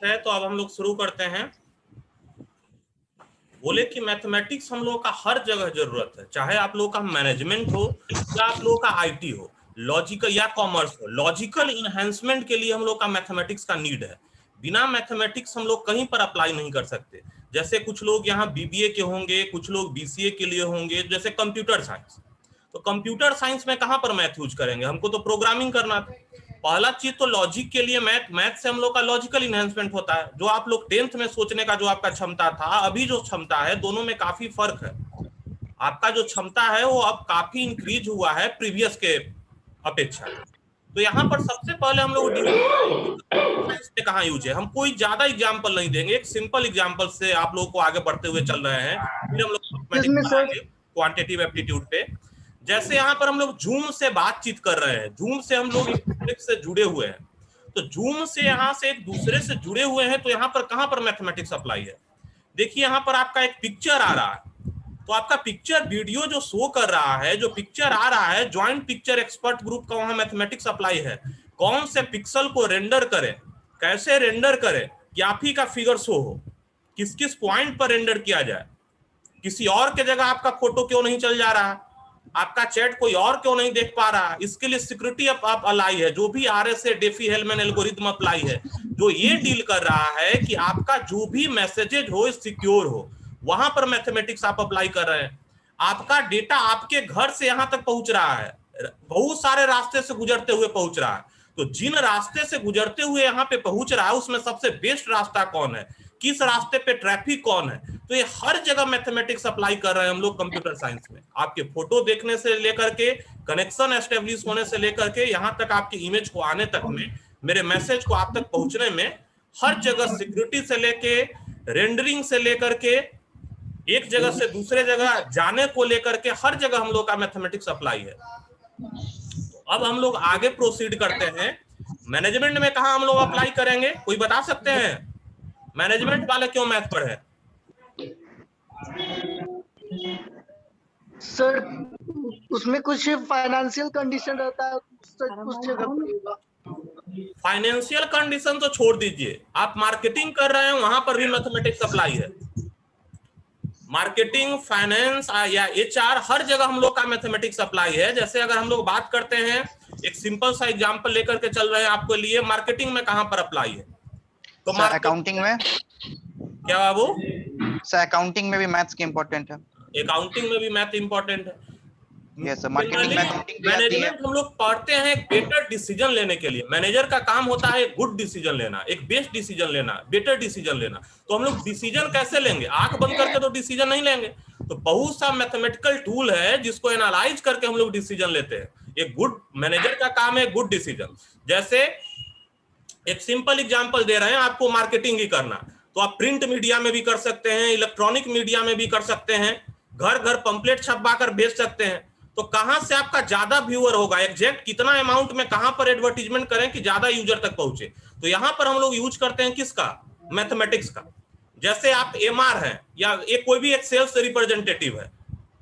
है तो अब हम लोग शुरू करते हैं। बोले कि मैथमेटिक्स हम लोगों का हर जगह जरूरत है, चाहे आप लोगों का मैनेजमेंट हो या आप लोगों का आईटी हो, लॉजिकल या कॉमर्स हो। लॉजिकल इनहेंसमेंट के लिए हम लोग का मैथमेटिक्स का नीड है। बिना मैथमेटिक्स हम लोग कहीं पर अप्लाई नहीं कर सकते। जैसे कुछ लोग यहाँ बीबीए के होंगे, कुछ लोग बीसीए के लिए होंगे, जैसे कंप्यूटर साइंस। तो कंप्यूटर साइंस में कहाँ पर मैथ यूज करेंगे? हमको तो प्रोग्रामिंग करना था। पहला चीज तो लॉजिक के लिए मैथ से हम लोग का लॉजिकल इनहेंसमेंट होता है। जो आप लोग 10th में सोचने का जो आपका क्षमता था, अभी जो क्षमता है, दोनों में काफी फर्क है। आपका जो क्षमता है वो अब काफी इंक्रीज हुआ है प्रीवियस के अपेक्षा। तो यहाँ पर सबसे पहले हम लोग साइंस में कहाँ यूज है, हम कोई ज्यादा एग्जाम्पल नहीं देंगे, एक सिंपल एग्जाम्पल से आप लोगों को आगे बढ़ते हुए चल रहे हैं। फिर हम लोग क्वांटिटेटिव एप्टीट्यूड पे। जैसे यहाँ पर हम लोग जूम से बातचीत कर रहे हैं, जूम से हम लोग एक दूसरे से जुड़े हुए हैं। तो जूम से यहाँ से एक दूसरे से जुड़े हुए हैं, तो यहाँ पर कहाँ पर मैथमेटिक्स अप्लाई है? देखिए यहाँ पर आपका एक पिक्चर आ रहा है, तो आपका पिक्चर वीडियो जो शो कर रहा है, जो पिक्चर आ रहा है, ज्वाइंट पिक्चर एक्सपर्ट ग्रुप का वहां मैथमेटिक्स अप्लाई है। कौन से पिक्सल को रेंडर करे, कैसे रेंडर करे कि आप ही का फिगर शो हो, किस किस पॉइंट पर रेंडर किया जाए, किसी और के जगह आपका फोटो क्यों नहीं चल जा रहा, आपका चैट कोई और क्यों नहीं देख पा रहा। इसके लिए सिक्योरिटी आप अलाई है, जो भी RSA DeFi Hellman algorithm apply है, जो ये डील कर रहा है कि आपका जो भी मैसेजेज हो सिक्योर हो। वहां पर मैथमेटिक्स आप अप्लाई कर रहे हैं। आपका डेटा आपके घर से यहां तक पहुंच रहा है, बहुत सारे रास्ते से गुजरते हुए पहुंच रहा है। तो जिन रास्ते से गुजरते हुए यहाँ पे पहुंच रहा है, उसमें सबसे बेस्ट रास्ता कौन है, किस रास्ते पे ट्रैफिक कौन है। तो ये हर जगह मैथमेटिक्स अप्लाई कर रहे हैं हम लोग कंप्यूटर साइंस में। आपके फोटो देखने से लेकर के, कनेक्शन एस्टेब्लिश होने से लेकर के, यहाँ तक आपकी इमेज को आने तक में, मेरे मैसेज को आप तक पहुंचने में, हर जगह सिक्योरिटी से लेके, रेंडरिंग से लेकर के, एक जगह से दूसरे जगह जाने को लेकर के, हर जगह हम लोग का मैथमेटिक्स अप्लाई है। अब हम लोग आगे प्रोसीड करते हैं। मैनेजमेंट में कहा हम लोग अप्लाई करेंगे, कोई बता सकते हैं? मैनेजमेंट वाले क्यों मैथ पढ़े? सर उसमें कुछ फाइनेंशियल कंडीशन रहता है, कुछ जगह फाइनेंशियल कंडीशन तो छोड़ दीजिए, आप मार्केटिंग कर रहे हैं, वहां पर भी मैथमेटिक्स अप्लाई है। मार्केटिंग, फाइनेंस या एचआर, हर जगह हम लोग का मैथमेटिक्स अप्लाई है। जैसे अगर हम लोग बात करते हैं, एक सिंपल सा एग्जांपल लेकर के चल रहे हैं आपके लिए, मार्केटिंग में कहां पर अप्लाई है? तो सर अकाउंटिंग में। क्या बाबू? सर अकाउंटिंग में भी मैथ्स की इंपॉर्टेंट है। अकाउंटिंग में भी मैथ इंपॉर्टेंट है। यस सर, मार्केटिंग में अकाउंटिंग भी आती है। मैनेजमेंट हम लोग पढ़ते हैं बेटर डिसीजन लेने के लिए। मैनेजर का काम होता है गुड डिसीजन लेना, एक बेस्ट डिसीजन लेना, बेटर डिसीजन लेना। तो हम लोग डिसीजन कैसे लेंगे? आंख बंद करके तो डिसीजन नहीं लेंगे। तो बहुत सा मैथमेटिकल टूल है जिसको एनालाइज करके हम लोग डिसीजन लेते हैं। एक गुड मैनेजर का काम है गुड डिसीजन। जैसे एक सिंपल एग्जांपल दे रहे हैं आपको, मार्केटिंग ही करना, तो आप प्रिंट मीडिया में भी कर सकते हैं, इलेक्ट्रॉनिक मीडिया में भी कर सकते हैं, घर घर पंपलेट छपवा कर बेच सकते हैं। तो कहां से आपका ज्यादा व्यूअर होगा, एग्जैक्ट कितना अमाउंट में कहां पर एडवर्टीजमेंट करें कि ज्यादा यूजर तक पहुंचे। तो यहां पर हम लोग यूज करते हैं किसका? मैथमेटिक्स का। जैसे आप एमआर है या एक कोई भी एक सेल्स रिप्रेजेंटेटिव है,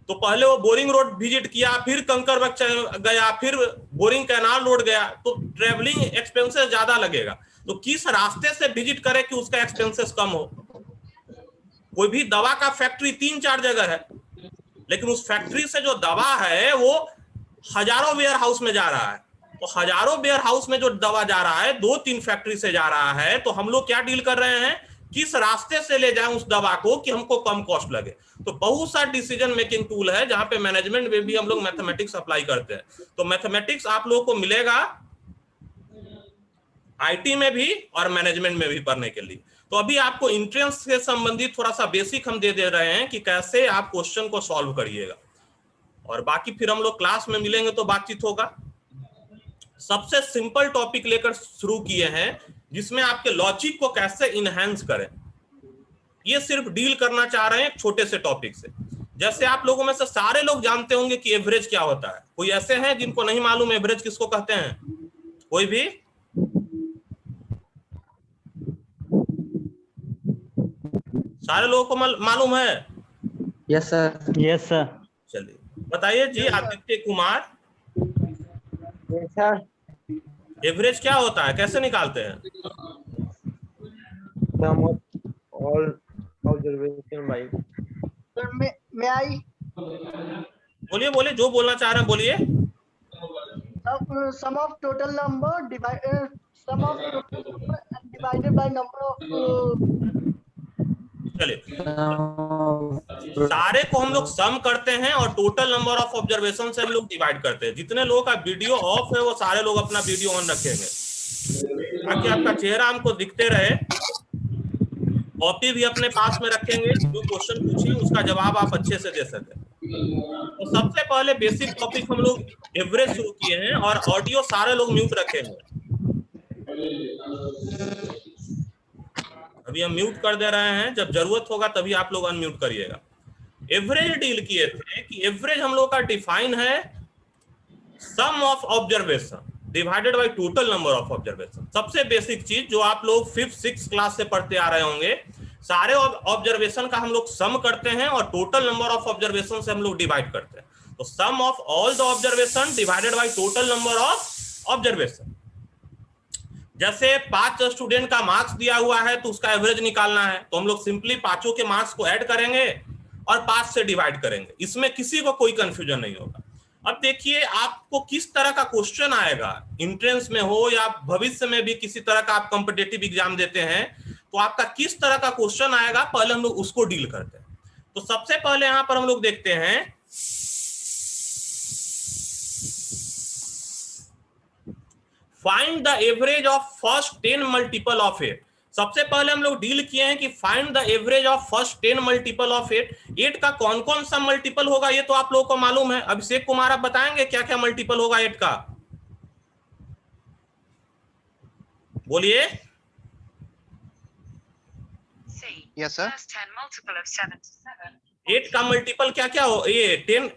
तो पहले वो बोरिंग रोड विजिट किया, फिर कंकरबाग गया, फिर बोरिंग कैनाल रोड गया, तो ट्रेवलिंग एक्सपेंसेस ज्यादा लगेगा। तो किस रास्ते से विजिट करे कि उसका एक्सपेंसेस कम हो। कोई भी दवा का फैक्ट्री 3-4 जगह है, लेकिन उस फैक्ट्री से जो दवा है वो हजारों वेयर हाउस में जा रहा है। तो हजारों वेयर हाउस में जो दवा जा रहा है, 2-3 फैक्ट्री से जा रहा है। तो हम लोग क्या डील कर रहे हैं, किस रास्ते से ले जाएं उस दवा को कि हमको कम कॉस्ट लगे। तो बहुत सा डिसीजन मेकिंग टूल है जहां पे मैनेजमेंट में भी हम लोग मैथमेटिक्स अप्लाई करते हैं। तो मैथमेटिक्स आप लोगों को मिलेगा आईटी में भी और मैनेजमेंट में भी पढ़ने के लिए। तो अभी आपको एंट्रेंस से संबंधित थोड़ा सा बेसिक हम दे रहे हैं कि कैसे आप क्वेश्चन को सॉल्व करिएगा, और बाकी फिर हम लोग क्लास में मिलेंगे तो बातचीत होगा। सबसे सिंपल टॉपिक लेकर शुरू किए हैं, जिसमें आपके लॉजिक को कैसे इनहेंस करें। ये सिर्फ डील करना चाह रहे हैं एक छोटे से टॉपिक से। जैसे आप लोगों में से सारे लोग जानते होंगे कि एवरेज क्या होता है। कोई ऐसे हैं जिनको नहीं मालूम एवरेज किसको कहते हैं? कोई भी? सारे लोगों को मालूम है? Yes sir. Yes sir. चलिए बताइए जी, Aditya Kumar, yes sir. Average क्या होता है, कैसे निकालते हैं? Sum of all observation by. मैं आई बोलिए बोलिए, जो बोलना चाह रहे हैं बोलिए। Sum of total number divided by number of. चलिए, सारे को हम लोग सम करते हैं और टोटल नंबर ऑफ ऑब्जर्वेशन से हम लोग डिवाइड करते हैं। जितने लोगों का वीडियो ऑफ है वो सारे लोग अपना वीडियो ऑन रखेंगे ताकि आपका चेहरा हमको दिखते रहे। कॉपी भी अपने पास में रखेंगे, जो क्वेश्चन पूछे उसका जवाब आप अच्छे से दे सके। तो सबसे पहले बेसिक टॉपिक हम लोग एवरेज शुरू किए हैं और ऑडियो सारे लोग म्यूट रखेंगे। अभी हम म्यूट कर दे रहे हैं, जब जरूरत होगा तभी आप लोग अनम्यूट करिएगा। एवरेज डील किए थे कि एवरेज हम लोग का डिफाइन है sum of observation divided by total number of observation. सबसे बेसिक चीज जो आप लोग 5th 6th क्लास से पढ़ते आ रहे होंगे, सारे ऑब्जर्वेशन का हम लोग सम करते हैं और टोटल नंबर ऑफ ऑब्जर्वेशन से हम लोग डिवाइड करते हैं। तो sum of all the observation divided by total number of observation. जैसे 5 स्टूडेंट का मार्क्स दिया हुआ है तो उसका एवरेज निकालना है, तो हम लोग सिंपली पांचों के मार्क्स को ऐड करेंगे और 5 से डिवाइड करेंगे। इसमें किसी को कोई कंफ्यूजन नहीं होगा। अब देखिए आपको किस तरह का क्वेश्चन आएगा, एंट्रेंस में हो या भविष्य में भी किसी तरह का आप कॉम्पिटिटिव एग्जाम देते हैं तो आपका किस तरह का क्वेश्चन आएगा, पहले हम लोग उसको डील करते हैं। तो सबसे पहले यहां पर हम लोग देखते हैं find the average of first 10 multiple of 8। सबसे पहले हम लोग डील किए हैं कि find the average of first 10 multiple of 8। 8 का कौन कौन सा मल्टीपल होगा ये तो आप लोगों को मालूम है। अभिषेक कुमार आप बताएंगे क्या क्या मल्टीपल होगा 8 का? बोलिए। Yes sir. 8 का मल्टीपल क्या क्या हो? ये 10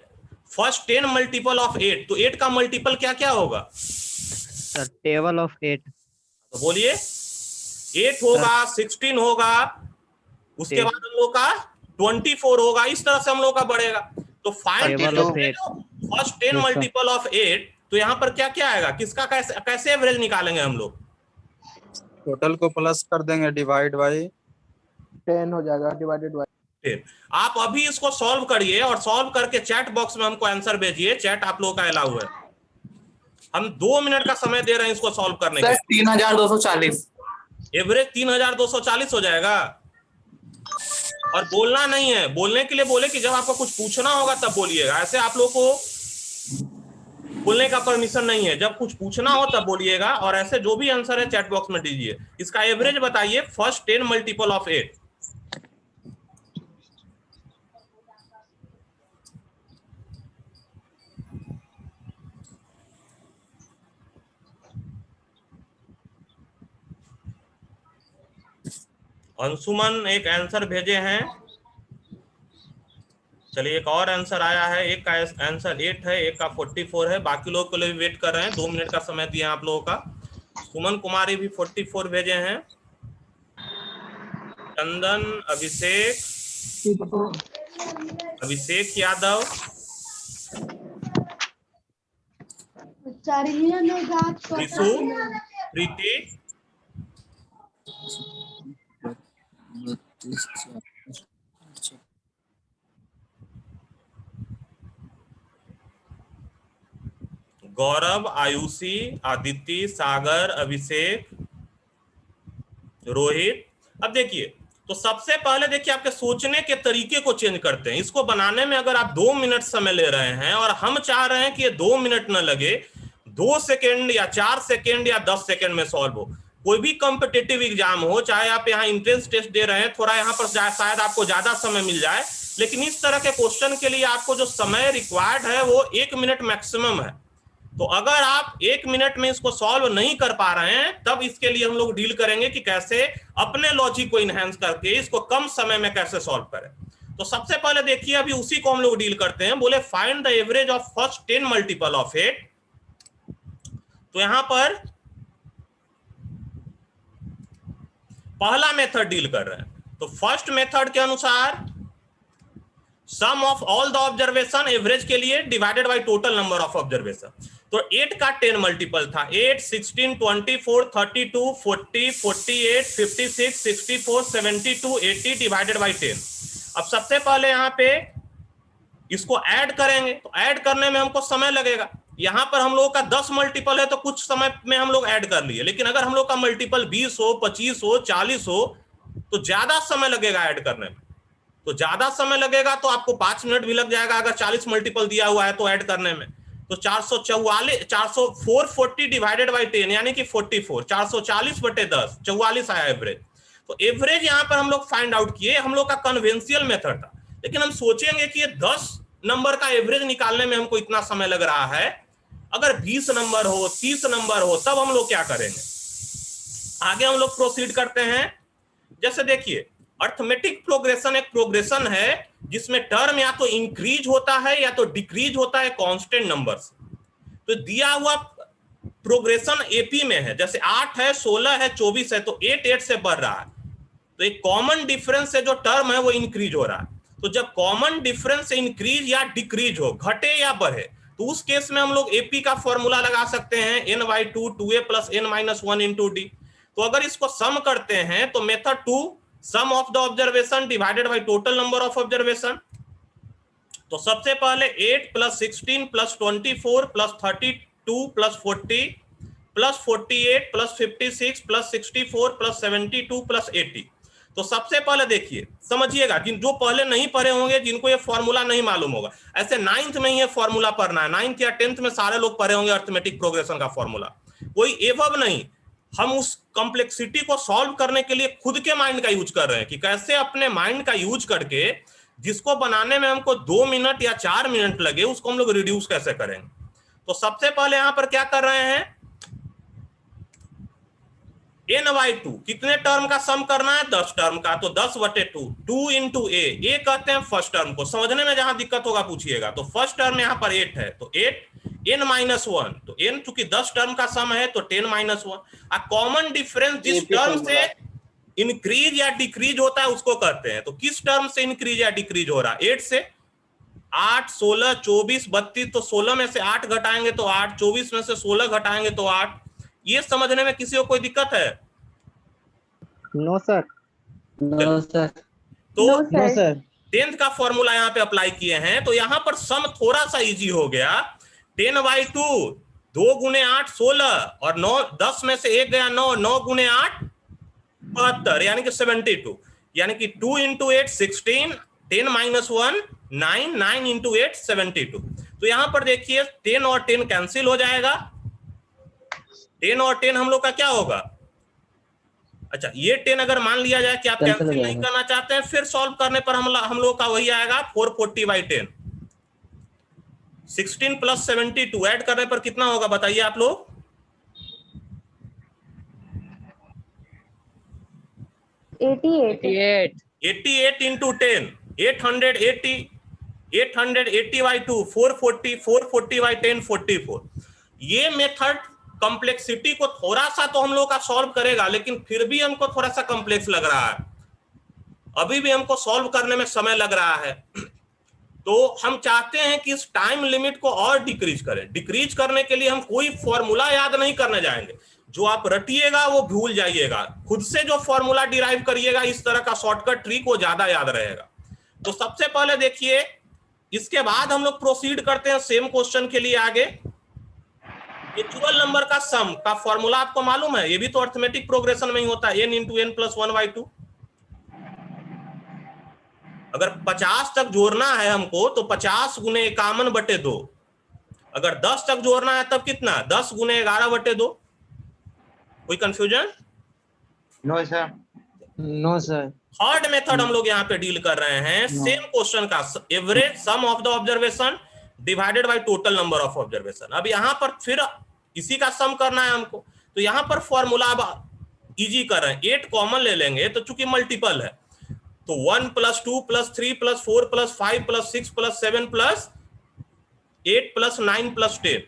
फर्स्ट 10 मल्टीपल ऑफ 8, तो 8 का मल्टीपल क्या क्या होगा सर? Table of 8। तो बोलिए। 8 होगा, 16 होगा, उसके बाद हम लोग का 24 होगा। इस तरह से हम लोग का बढ़ेगा। तो फाइंड फर्स्ट 10 मल्टीपल ऑफ 8, तो यहाँ पर क्या क्या आएगा, किसका कैसे एवरेज निकालेंगे हम लोग? टोटल को प्लस कर देंगे, डिवाइड बाई 10 हो जाएगा, डिवाइडेड बाय। आप अभी इसको सॉल्व करिए और सॉल्व करके चैट बॉक्स में हमको आंसर भेजिए। चैट आप लोगों का अलाउ है। हम 2 मिनट का समय दे रहे हैं इसको सॉल्व करने के। 3240 एवरेज 3240 हो जाएगा। और बोलना नहीं है, बोलने के लिए बोले कि जब आपको कुछ पूछना होगा तब बोलिएगा। ऐसे आप लोग को बोलने का परमिशन नहीं है। जब कुछ पूछना हो तब बोलिएगा और ऐसे जो भी आंसर है चैट बॉक्स में दीजिए। इसका एवरेज बताइए फर्स्ट 10 मल्टीपल ऑफ 8। अंशुमन एक आंसर भेजे हैं। चलिए एक और आंसर आया है। एक का आंसर 8 है, एक का 44 है। बाकी लोग के लिए भी वेट कर रहे हैं। 2 मिनट का समय दिया आप लोगों का। सुमन कुमारी भी 44 भेजे हैं। चंदन, अभिषेक यादव, रिशु, प्रीति, गौरव, आयुषी, आदित्य, सागर, अभिषेक, रोहित। अब देखिए, तो सबसे पहले देखिए आपके सोचने के तरीके को चेंज करते हैं। इसको बनाने में अगर आप 2 मिनट समय ले रहे हैं और हम चाह रहे हैं कि ये 2 मिनट न लगे, 2 सेकेंड या 4 सेकेंड या 10 सेकेंड में सॉल्व हो। कोई भी कॉम्पिटिटिव एग्जाम हो, चाहे आप यहाँ एंट्रेंस टेस्ट दे रहे हैं, थोड़ा यहाँ पर शायद आपको ज्यादा समय मिल जाए, लेकिन इस तरह के क्वेश्चन के लिए आपको जो समय रिक्वायर्ड है वो 1 मिनट मैक्सिमम है। तो अगर आप 1 मिनट में इसको सॉल्व नहीं कर पा रहे हैं तब इसके लिए हम लोग डील करेंगे कि कैसे अपने लॉजिक को इनहेंस करके इसको कम समय में कैसे सॉल्व करें। तो सबसे पहले देखिए अभी उसी को हम लोग डील करते हैं। बोले find the average of first 10 multiple of 8। तो यहां पर पहला मेथड डील कर रहे हैं। तो फर्स्ट मेथड के अनुसार sum of all the observation average के लिए divided by total number of observation. तो 8 का 10 मल्टीपल था 8, 16, 24, 32, 40, 48, 56, 64, 72, 80 डिवाइडेड बाय 10। अब सबसे पहले यहाँ पे इसको ऐड करेंगे तो ऐड करने में हमको समय लगेगा। यहाँ पर हम लोगों का 10 मल्टीपल है तो कुछ समय में हम लोग ऐड कर लिए, लेकिन अगर हम लोग का मल्टीपल 20 हो, 25 हो, 40 हो तो ज्यादा समय लगेगा ऐड करने में। तो ज्यादा समय लगेगा तो आपको 5 मिनट भी लग जाएगा अगर 40 मल्टीपल दिया हुआ है तो ऐड करने में। तो 440 डिवाइडेड बाई 10 यानी कि 44, 440 बटे 10, 44 आया एवरेज। तो एवरेज यहाँ पर हम लोग फाइंड आउट किए, हम लोग का कन्वेंशियल मेथड था। लेकिन हम सोचेंगे कि ये 10 नंबर का एवरेज निकालने में हमको इतना समय लग रहा है, अगर 20 नंबर हो, 30 नंबर हो, तब हम लोग क्या करेंगे। आगे हम लोग प्रोसीड करते हैं। जैसे देखिए अर्थमेटिक प्रोग्रेशन एक प्रोग्रेशन है जिसमें टर्म या तो इंक्रीज होता है या तो डिक्रीज होता है कांस्टेंट नंबर से। तो दिया हुआ प्रोग्रेशन एपी में है, जैसे 8 है, 16 है, 24 है, तो 8 से बढ़ रहा है। तो एक कॉमन डिफरेंस से जो टर्म है वो इंक्रीज हो रहा है। तो जब कॉमन डिफरेंस से इंक्रीज या डिक्रीज हो, घटे या बढ़े, तो उस केस में हम लोग एपी का फॉर्मूला लगा सकते हैं n/2 2a + n-1 × d। तो अगर इसको सम करते हैं तो method 2 sum of the observation divided by total number of observation. तो सबसे पहले 8 + 16 + 24 + 32 + 40 + 48 + 56 + 64 + 72 + 80। तो सबसे पहले देखिए समझिएगा, जो पहले नहीं पढ़े होंगे, जिनको ये फॉर्मूला नहीं मालूम होगा, ऐसे 9th में ही ये फॉर्मूला पढ़ना है। 9th या 10th में सारे लोग पढ़े होंगे अर्थमेटिक प्रोग्रेशन का फॉर्मूला, कोई एवब नहीं। हम उस कॉम्प्लेक्सिटी को सॉल्व करने के लिए खुद के माइंड का यूज कर रहे हैं कि कैसे अपने माइंड का यूज करके जिसको बनाने में हमको 2 मिनट या 4 मिनट लगे उसको हम लोग रिड्यूस कैसे करेंगे। तो सबसे पहले यहां पर क्या कर रहे हैं, n/2 कितने टर्म का सम करना है, 10 टर्म का। तो 10/2 2 × a कहते हैं फर्स्ट टर्म को। समझने में जहां दिक्कत होगा पूछिएगा। तो फर्स्ट टर्म यहां पर 8 है तो 8 n-1। तो n चूंकि 10 टर्म का सम है तो 10-1। आ कॉमन डिफरेंस जिस टर्म से इंक्रीज या डिक्रीज होता है उसको कहते हैं। तो किस टर्म से इंक्रीज या डिक्रीज हो रहा है, 8 से। 8, 16, 24, 32, तो 16 में से 8 घटाएंगे तो 8, 24 में से 16 घटाएंगे तो 8। ये समझने में किसी को कोई दिक्कत है? No sir. No sir. तो नो सर। 10th का फॉर्मूला यहाँ पे अप्लाई किए हैं तो यहाँ पर सम थोड़ा सा इजी हो गया। 10/2 2 × 8 16 और 9, 10 में से 1 गया 9, 9 × 8 72 यानी कि 72, यानी कि 2 × 8 16, 10-1 9, 9 × 8 72। तो यहाँ पर देखिए 10 और 10 कैंसिल हो जाएगा। 10 और 10 हम लोग का क्या होगा, अच्छा ये 10 अगर मान लिया जाए कि आप कैंसिल नहीं करना चाहते हैं, फिर सॉल्व करने पर हम लोग का वही आएगा 440/10। 16 + 72 ऐड करने पर कितना होगा बताइए आप लोग। 88 × 10 880, 880/2 440, 440/10 44। ये मेथड कॉम्प्लेक्सिटी को थोड़ा सा तो हम लोग का सॉल्व करेगा, लेकिन फिर भी हमको थोड़ा सा कॉम्प्लेक्स लग रहा है, अभी भी हमको सॉल्व करने में समय लग रहा है। तो हम चाहते हैं कि इस टाइम लिमिट को और डिक्रीज करें। डिक्रीज करने के लिए हम कोई फॉर्मूला याद नहीं करने जाएंगे, जो आप रटिएगा वो भूल जाइएगा। खुद से जो फॉर्मूला डिराइव करिएगा, इस तरह का शॉर्टकट ट्रिक वो ज्यादा याद रहेगा। तो सबसे पहले देखिए, इसके बाद हम लोग प्रोसीड करते हैं सेम क्वेश्चन के लिए आगे। नेचुरल नंबर का सम का फॉर्मूला आपको मालूम है, ये भी तो अर्थमेटिक प्रोग्रेशन में ही होता है, n × n + 1/2। अगर 50 तक जोड़ना है हमको तो 50 × 51/2। अगर 10 तक जोड़ना है तब कितना, 10 × 11/2। कोई confusion? No sir. No sir. Third method हम लोग यहाँ पे डील कर रहे हैं सेम क्वेश्चन का, average sum of the observation divided by total number of observation. अब यहाँ पर फिर इसी का सम करना है हमको, तो यहाँ पर फॉर्मूला अब इजी कर रहे हैं, 8 कॉमन ले लेंगे तो चूंकि मल्टीपल है तो 1 + 2 + 3 + 4 + 5 + 6 + 7 + 8 + 9 + 10।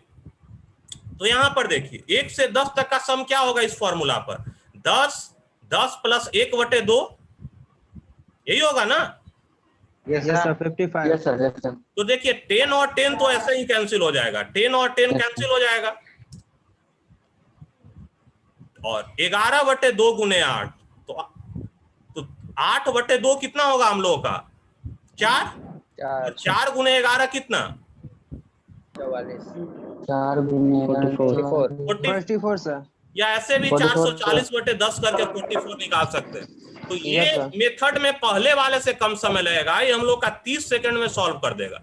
तो यहां पर देखिए 1 से 10 तक का सम क्या होगा इस फॉर्मूला पर, 10 + 1/2 यही होगा ना। Yes sir, 55. Yes sir, yes sir. तो देखिए 10 और 10 तो ऐसे ही कैंसिल हो जाएगा, 10 और 10 कैंसिल हो जाएगा, और 11/2 × 8 तो 8/2 कितना होगा हम लोगों का 4, और 4 × 11 कितना 44. 4 × 44 sir. या ऐसे भी 440/10 करके 44 निकाल सकते हैं। तो ये Yes, sir. मेथड में पहले वाले से कम समय लगेगा, ये हम लोग का 30 सेकंड में सॉल्व कर देगा।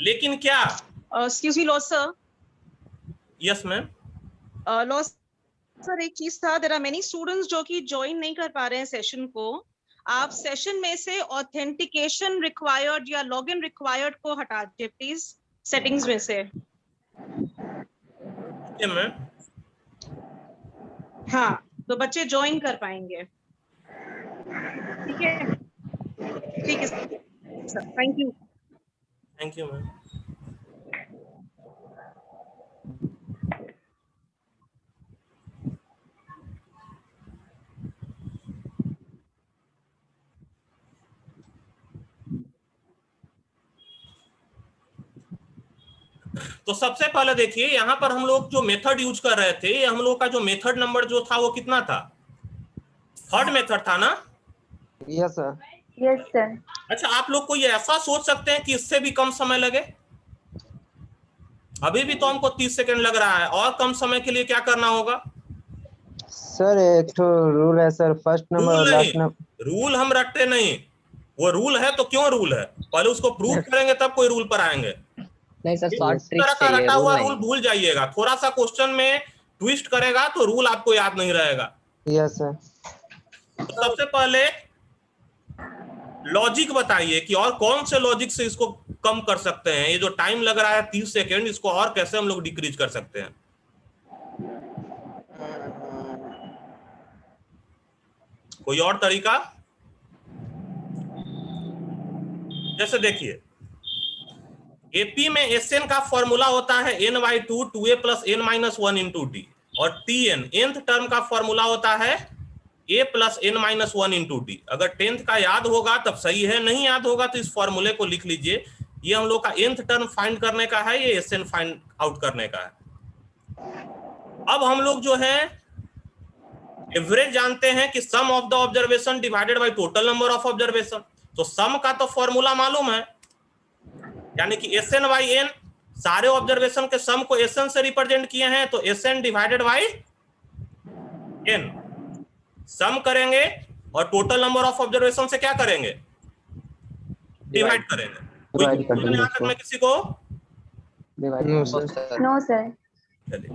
लेकिन क्या excuse me loss sir, yes ma'am, loss sir एक चीज था, देयर आर मेनी स्टूडेंट्स जो कि ज्वाइन नहीं कर पा रहे हैं सेशन को। आप सेशन में से ऑथेंटिकेशन रिक्वायर्ड या लॉगिन रिक्वायर्ड को हटा दीजिए प्लीज सेटिंग्स में से। मैम हाँ, तो बच्चे ज्वाइन कर पाएंगे। ठीक है, ठीक है sir, thank you. Thank you ma'am. तो सबसे पहले देखिए यहाँ पर हम लोग जो मेथड यूज कर रहे थे, हम लोग का जो मेथड नंबर जो था वो कितना था, 3rd मेथड था ना। Yes sir. Yes sir. अच्छा, आप लोग को ये ऐसा सोच सकते हैं कि इससे भी कम समय लगे, अभी भी तो हमको 30 सेकंड लग रहा है, और कम समय के लिए क्या करना होगा। सर एक तो रूल है सर, फर्स्ट नंबर और लास्ट नंबर। रूल हम रखते नहीं, वो रूल है तो क्यों रूल है, पहले उसको प्रूव करेंगे तब कोई रूल पर आएंगे। नहीं सर, इस शॉर्ट ट्रिक तरह का चाहिए, रटा हुआ रूल रूल भूल जाइएगा, थोड़ा सा क्वेश्चन में ट्विस्ट करेगा तो रूल आपको याद नहीं रहेगा। Yes sir. तो सबसे पहले लॉजिक बताइए कि और कौन से लॉजिक से इसको कम कर सकते हैं, ये जो टाइम लग रहा है 30 सेकेंड, इसको और कैसे हम लोग डिक्रीज कर सकते हैं। कोई और तरीका, जैसे देखिए एपी में एसएन का फॉर्मूला होता है n/2 2a + n - 1 × d, और टीएन nth टर्म का फॉर्मूला होता है a + n - 1 × d। अगर 10th का याद होगा तब सही है, नहीं याद होगा तो इस फॉर्मूले को लिख लीजिए। ये हम लोग का nth टर्म फाइंड करने का है, ये एसएन फाइंड आउट करने का है। अब हम लोग जो है एवरेज जानते हैं कि sum of the observation divided by total number of observation. तो सम का तो फॉर्मूला मालूम है, यानी कि SN/N, सारे ऑब्जर्वेशन के सम को SN से रिप्रेजेंट किए हैं, तो SN डिवाइडेड बाय N सम करेंगे और टोटल नंबर ऑफ ऑब्जर्वेशन से क्या करेंगे, डिवाइड करेंगे। Divide कर देंगे यहाँ तक में किसी को No sir. No sir. चलिए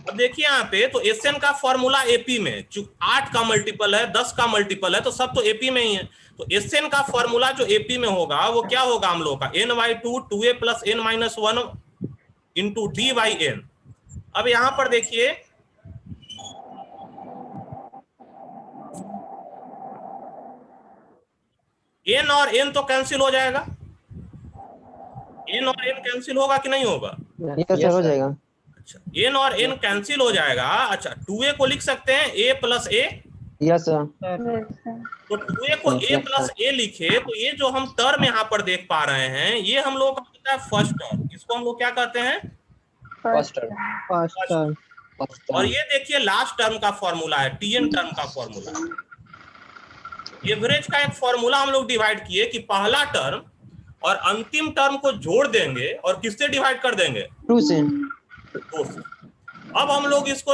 अब देखिए यहाँ पे, तो SN का फॉर्मूला एपी में 8 का मल्टीपल है, 10 का मल्टीपल है, तो सब तो एपी में ही है। तो SN का फॉर्मूला जो एपी में होगा वो क्या होगा हम लोग का, n/2 2a + n - 1 × d/n। अब यहाँ पर देखिए n और n तो कैंसिल हो जाएगा, n और n कैंसिल होगा कि नहीं होगा। Yes sir, हो जाएगा। अच्छा, n और n कैंसिल हो जाएगा। अच्छा, 2a को लिख सकते हैं a + a, Yes sir. तो 2a को a + a लिखे तो ये जो हम टर्म यहाँ पर देख पा रहे हैं ये हम लोग का होता है फर्स्ट टर्म, इसको हम लोग क्या कहते हैं, फर्स्ट टर्म। और ये देखिए लास्ट टर्म का फॉर्मूला है, टीएन टर्म का फॉर्मूला। एवरेज का एक फॉर्मूला हम लोग डिवाइड किए कि पहला टर्म और अंतिम टर्म को जोड़ देंगे और किससे डिवाइड कर देंगे, 2 से। 2 से। अब हम लोग इसको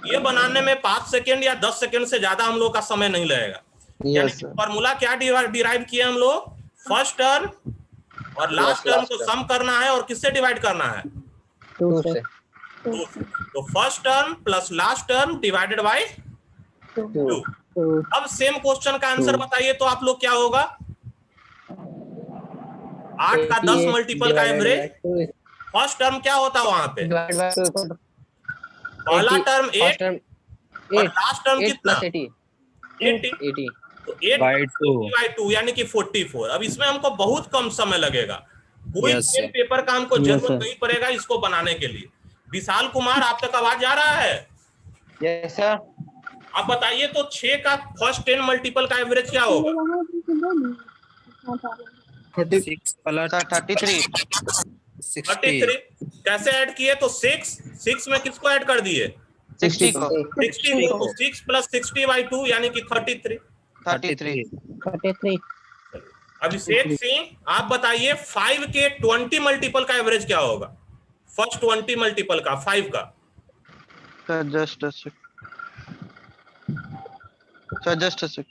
ये बनाने में 5 सेकेंड या 10 सेकेंड से ज्यादा हम लोग का समय नहीं लगेगा। यानी Yes sir. फॉर्मूला क्या डिराइव किए हम लोग, फर्स्ट टर्म और लास्ट टर्म को सम करना है और किससे डिवाइड करना है, 2 से। 2 से। तो first term plus last term divided by 2। अब सेम क्वेश्चन का आंसर बताइए तो आप लोग क्या होगा, 8 का 10 मल्टीपल का एवरेज। 2 फर्स्ट टर्म क्या होता है वहां पे? डिवाइड बाय 2 पहला टर्म 8 फर्स्ट टर्म और 8 लास्ट टर्म 8 कितना? प्लस 80 80। 80 तो 8 by 2 बाई 2 यानी कि 44। अब इसमें हमको बहुत कम समय लगेगा, कोई Yes, sir. पेपर का हमको Yes, जरूरत sir. नहीं पड़ेगा इसको बनाने के लिए। विशाल कुमार, आप तक आवाज आ रहा है? Yes sir. आप बताइए तो 6 का फर्स्ट 10 मल्टीपल का एवरेज क्या होगा? 6 plus 33 60 33। कैसे ऐड किए? तो 6 में किसको ऐड कर दिए? 60 को 60 को। 6 प्लस 60 बाई 2 यानी कि 33। 33 33 अभिषेक सिंह, आप बताइए 5 के 20 मल्टीपल का एवरेज क्या होगा? फर्स्ट 20 मल्टीपल का 5 का। Sir just a sec sir just a sec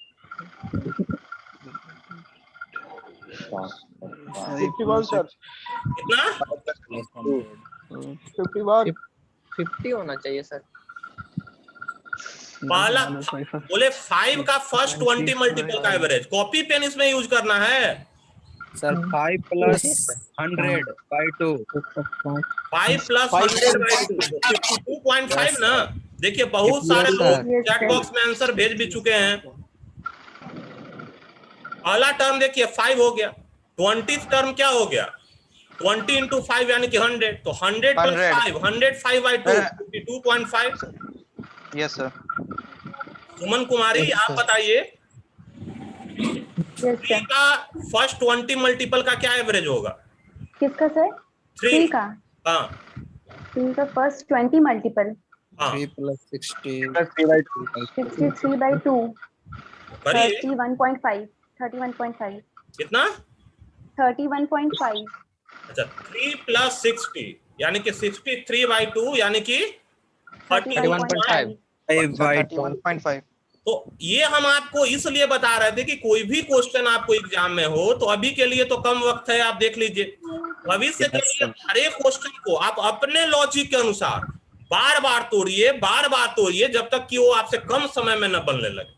51 sir. कितना? 51 50 होना चाहिए सर। पहला बोले 5 का फर्स्ट 20 मल्टीपल का एवरेज। कॉपी पेन इसमें यूज करना है। sir 5 plus 100 by 2 5 plus 100 by 2 तो 52.5 ना। देखिए बहुत सारे Yes, लोग sir. चैट बॉक्स में आंसर भेज भी चुके हैं। पहला टर्म देखिए 5 हो गया। 20th टर्म क्या हो गया? 20 into 5 यानी कि 100। तो 100 प्लस 5 105 बाई 2 52.5। यस सर सुमन कुमारी, आप बताइए यस 3 सर। का फर्स्ट 20 मल्टीपल का क्या एवरेज होगा? किसका सर? 3 3 का। हाँ 3 का फर्स्ट 20 मल्टीपल हाँ 3 plus 60 63 by 2 करिए 31.5 31.5 कितना? 31.5 अच्छा 3 प्लस 60 यानी कि 63 बाई 2 यानी कि 31.5। 31.5 by 31.5 तो ये हम आपको इसलिए बता रहे थे कि कोई भी क्वेश्चन आपको एग्जाम में हो तो अभी के लिए तो कम वक्त है, आप देख लीजिए। भविष्य के लिए हर एक क्वेश्चन को आप अपने लॉजिक के अनुसार बार बार तोड़िए जब तक कि वो आपसे कम समय में न बनने लगे।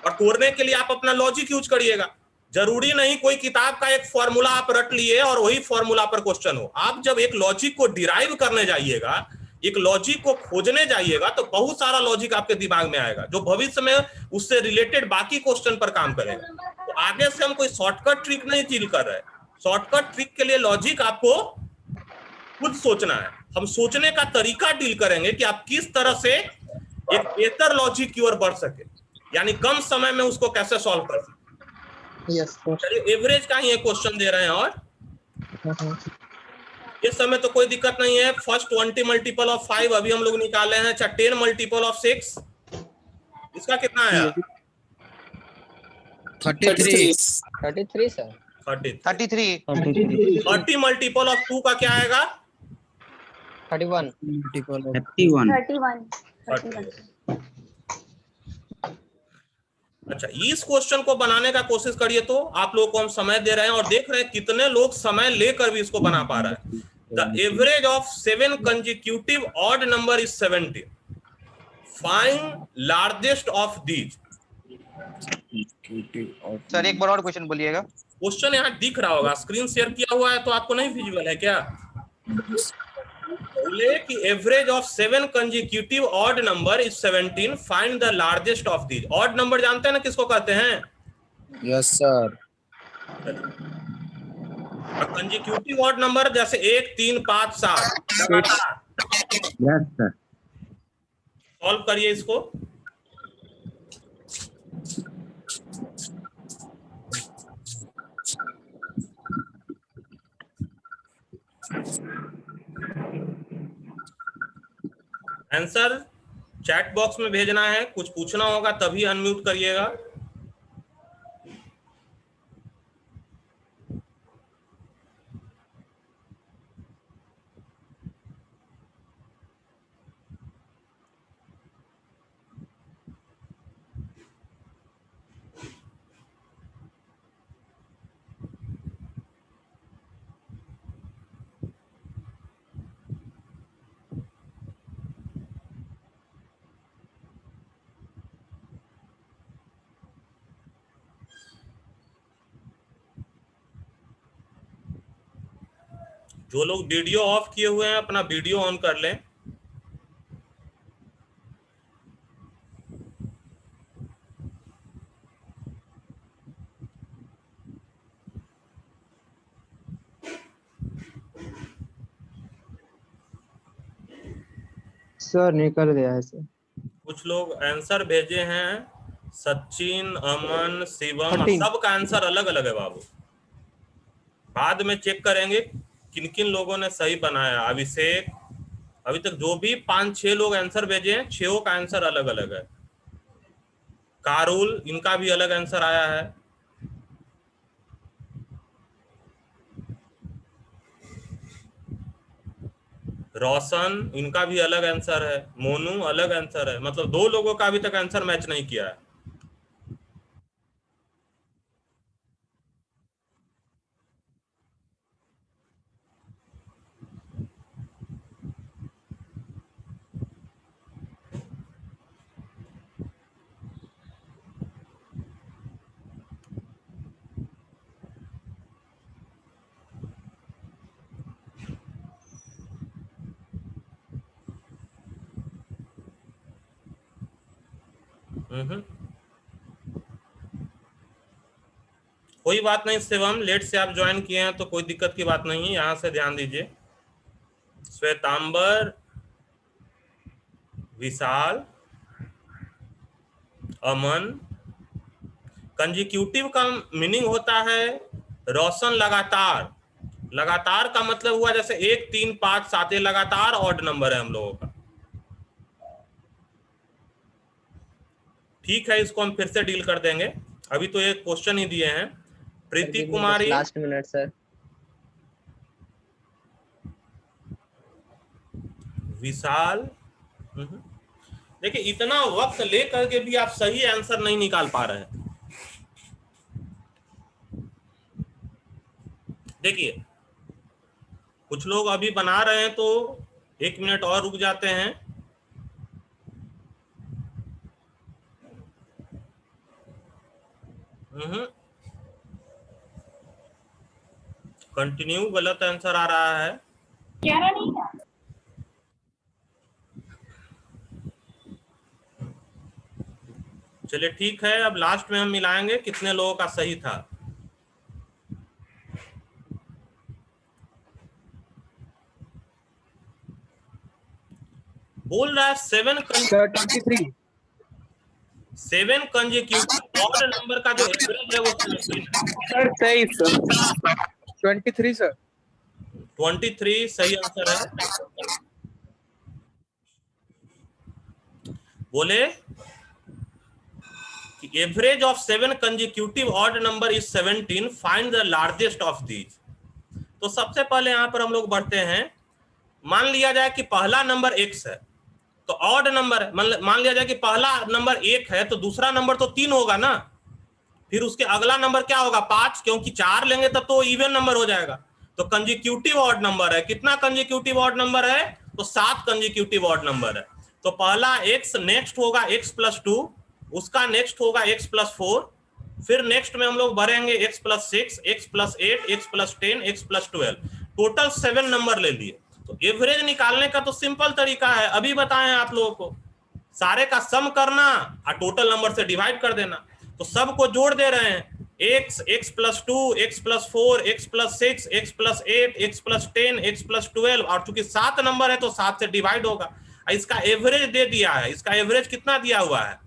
और तोड़ने के लिए आप अपना लॉजिक यूज करिएगा। जरूरी नहीं कोई किताब का एक फॉर्मूला आप रट लिए और वही फॉर्मूला पर क्वेश्चन हो। आप जब एक लॉजिक को डिराइव करने जाइएगा, एक लॉजिक को खोजने जाइएगा, तो बहुत सारा लॉजिक आपके दिमाग में आएगा जो भविष्य में उससे रिलेटेड बाकी क्वेश्चन पर काम करेगा। तो आगे से हम कोई शॉर्टकट ट्रिक नहीं डील कर रहे। शॉर्टकट ट्रिक के लिए लॉजिक आपको खुद सोचना है। हम सोचने का तरीका डील करेंगे कि आप किस तरह से एक बेहतर लॉजिक की ओर बढ़ सके, यानी कम समय में उसको कैसे सॉल्व कर सके। Yes sir. चलिए एवरेज का ही एक क्वेश्चन दे रहे हैं और इस समय तो कोई दिक्कत नहीं है। फर्स्ट 20 मल्टीपल ऑफ 5 अभी हम लोग निकाले हैं। अच्छा 10 मल्टीपल ऑफ 6 इसका कितना आया? 33 33 सर। 33 30 मल्टीपल ऑफ 2 का क्या आएगा? 31 multiple of 31 अच्छा इस क्वेश्चन को बनाने का कोशिश करिए। तो आप लोगों को हम समय दे रहे हैं और देख रहे हैं कितने लोग समय लेकर भी इसको बना पा रहे हैं। The average of 7 consecutive odd number is 17। Find largest of these. Sir एक बार और क्वेश्चन बोलिएगा। क्वेश्चन यहाँ दिख रहा होगा, स्क्रीन शेयर किया हुआ है तो आपको नहीं विजुअल है क्या? बोले कि average of 7 consecutive odd number is 17। Find the largest of these. Odd number जानते हैं ना किसको कहते हैं? yes sir consecutive odd number जैसे 1 3 5 7 लगातार। yes sir सॉल्व करिए इसको। आंसर चैट बॉक्स में भेजना है। कुछ पूछना होगा तभी अनम्यूट करिएगा। जो लोग वीडियो ऑफ किए हुए हैं अपना वीडियो ऑन कर लें। सर निकल गया है सर। कुछ लोग आंसर भेजे हैं, सचिन, अमन, शिवम, 13। सबका आंसर अलग अलग है बाबू। बाद में चेक करेंगे किन किन लोगों ने सही बनाया। अभिषेक, अभी तक जो भी 5-6 लोग आंसर भेजे हैं, 6 का आंसर अलग अलग है। कारुल, इनका भी अलग आंसर आया है। रोशन, इनका भी अलग आंसर है। मोनू, अलग आंसर है। मतलब 2 लोगों का अभी तक आंसर मैच नहीं किया है। कोई बात नहीं शिवम, लेट से आप ज्वाइन किए हैं तो कोई दिक्कत की बात नहीं है। यहां से ध्यान दीजिए। श्वेतांबर, विशाल, अमन। कंजिक्यूटिव का मीनिंग होता है रोशन लगातार। लगातार का मतलब हुआ जैसे 1, 3, 5, 7 लगातार ऑड नंबर है हम लोगों का। ठीक है, इसको हम फिर से डील कर देंगे। अभी तो एक क्वेश्चन ही दिए हैं। प्रीति कुमारी, लास्ट मिनट सर। विशाल। देखिए इतना वक्त लेकर के भी आप सही आंसर नहीं निकाल पा रहे हैं। देखिए कुछ लोग अभी बना रहे हैं तो 1 मिनट और रुक जाते हैं। कंटिन्यू गलत आंसर आ रहा है। चलिए ठीक है, अब लास्ट में हम मिलाएंगे कितने लोगों का सही था। बोल रहा है 7 कंजिक्यूटिव ऑड नंबर का जो एवरेज है वो 17 है। Sir 23 sir. 23 सही आंसर है। बोले कि average of 7 consecutive odd number is 17, find the largest of these. तो सबसे पहले यहां पर हम लोग बढ़ते हैं। मान लिया जाए कि पहला नंबर x है तो ऑड नंबर है। मान लिया जाए कि पहला नंबर 1 है तो दूसरा नंबर तो 3 होगा ना। फिर उसके अगला नंबर क्या होगा 5, क्योंकि 4 लेंगे तब तो इवन नंबर हो जाएगा। तो कंजिक्यूटिव ऑड नंबर है। कितना कंजिक्यूटिव ऑड नंबर है? तो 7 कंजिक्यूटिव ऑड नंबर है। तो पहला x, नेक्स्ट होगा x+2, उसका नेक्स्ट होगा x+4, फिर नेक्स्ट में हम लोग भरेंगे x+6, x+8, x+10, x+12, total 7 number ले लिए। तो एवरेज निकालने का तो सिंपल तरीका है, अभी बताएं आप लोगों को। सारे का सम करना और टोटल नंबर से डिवाइड कर देना। तो सबको जोड़ दे रहे हैं, x, x+2, x+4, x+6, x+8, x+10, x+12, और चूंकि 7 नंबर है तो 7 से डिवाइड होगा। इसका एवरेज दे दिया है। इसका एवरेज कितना दिया हुआ है?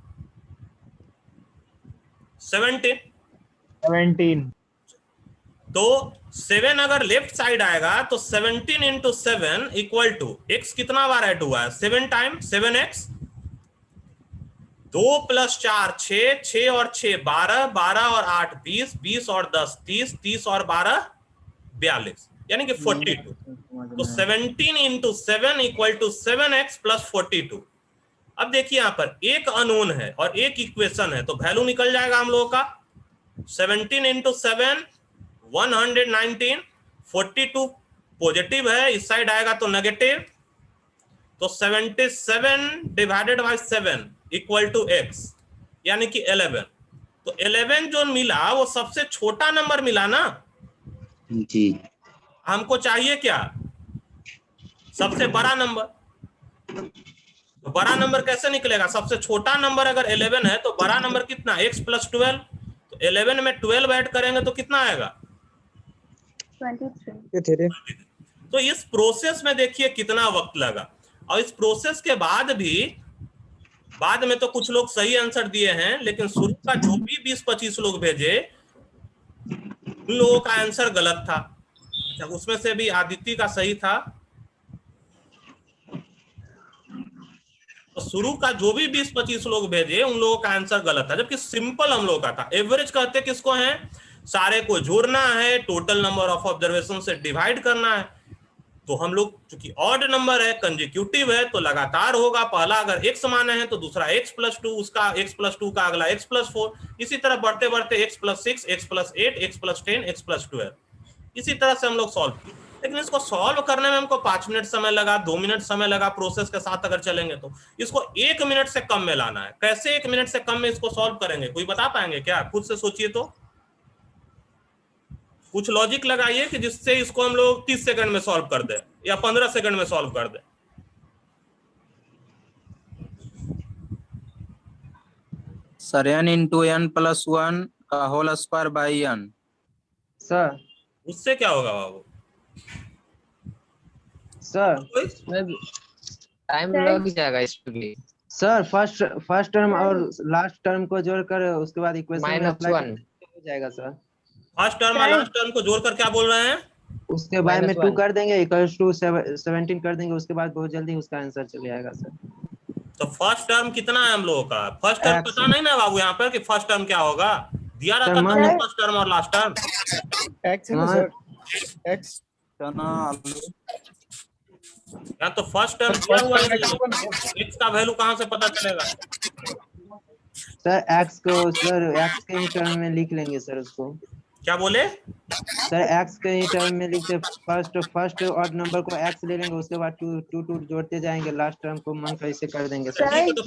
17। तो 7 अगर लेफ्ट साइड आएगा तो 17 × 7 = x कितना बार ऐड हुआ है? 7 टाइम्स 7x। 2 + 4 6, 6 और 6 12, 12 और 8 20, 20 और 10 30, 30 और 12 42, यानी कि 42। तो 17 × 7 = 7x + 42। अब देखिए यहाँ पर एक अननोन है और एक इक्वेशन है, तो वैल्यू निकल जाएगा हम लोगों का। 17 × 7 119, 42 पॉजिटिव है, इस साइड आएगा तो नेगेटिव। तो 77 / 7 = x, यानी कि 11। तो 11 जो मिला वो सबसे छोटा नंबर मिला ना जी। हमको चाहिए क्या, सबसे बड़ा नंबर। तो बड़ा नंबर कैसे निकलेगा, सबसे छोटा नंबर अगर 11 है तो बड़ा नंबर कितना, x + 12। तो 11 में 12 ऐड करेंगे तो कितना आएगा, 23। तो इस प्रोसेस में देखिए कितना वक्त लगा। और इस प्रोसेस के बाद में तो कुछ लोग सही आंसर दिए हैं, लेकिन शुरू का जो भी 20-25 लोग भेजे उन लोगों का आंसर गलत था। अच्छा, उसमें से भी आदित्य का सही था। तो शुरू का जो भी 20-25 लोग भेजे उन लोगों का आंसर गलत था, जबकि सिंपल हम लोग का था। एवरेज कहते किसको है, सारे को जोड़ना है, टोटल नंबर ऑफ ऑब्जर्वेशन से डिवाइड करना है। तो हम लोग चूंकि ऑड नंबर है, कंसेक्यूटिव है, तो लगातार होगा। पहला अगर x माने हैं तो दूसरा x + 2, उसका x + 2 का अगला x + 4, इसी तरह बढ़ते बढ़ते x + 6, x + 8, x + 10, x + 12, इसी तरह से हम लोग सॉल्व किए। लेकिन इसको सॉल्व करने में हमको 5 मिनट समय लगा, 2 मिनट समय लगा। प्रोसेस के साथ अगर चलेंगे तो इसको 1 मिनट से कम में लाना है। कैसे 1 मिनट से कम में इसको सॉल्व करेंगे, कोई बता पाएंगे क्या, खुद से सोचिए तो। कुछ लॉजिक लगाइए कि जिससे इसको हम लोग 30 सेकंड में सॉल्व कर दे या 15 सेकंड में सॉल्व कर दे। सर n × n + 1 का whole square by n। Sir उससे क्या होगा बाबू, सर टाइम लग जाएगा इसमें भी। सर फर्स्ट टर्म और लास्ट टर्म को जोड़कर उसके बाद इक्वेशन में अप्लाई -1 हो जाएगा सर। फर्स्ट टर्म और लास्ट टर्म को जोड़कर क्या बोल रहे हैं, उसके बाद में 2 -1 कर देंगे इक्वल्स टू 17 कर देंगे, उसके बाद बहुत जल्दी उसका आंसर चले आएगा सर। तो फर्स्ट टर्म कितना है हम लोगों का, फर्स्ट टर्म पता नहीं ना बाबू यहाँ पर कि फर्स्ट टर्म क्या होगा, दिया रहता था फर्स्ट टर्म और लास्ट टर्म। x है ना सर, x चना यहाँ तो फर्स्ट टर्म दिया हुआ है, x का वैल्यू कहाँ से पता चलेगा। सर x के ही टर्म में लिख लेंगे सर उसको। क्या बोले सर x के ही टर्म में लिखते, फर्स्ट ऑड नंबर को x ले लेंगे, उसके बाद 2 जोड़ते जाएंगे, लास्ट टर्म को मन कैसे कर देंगे सर। तो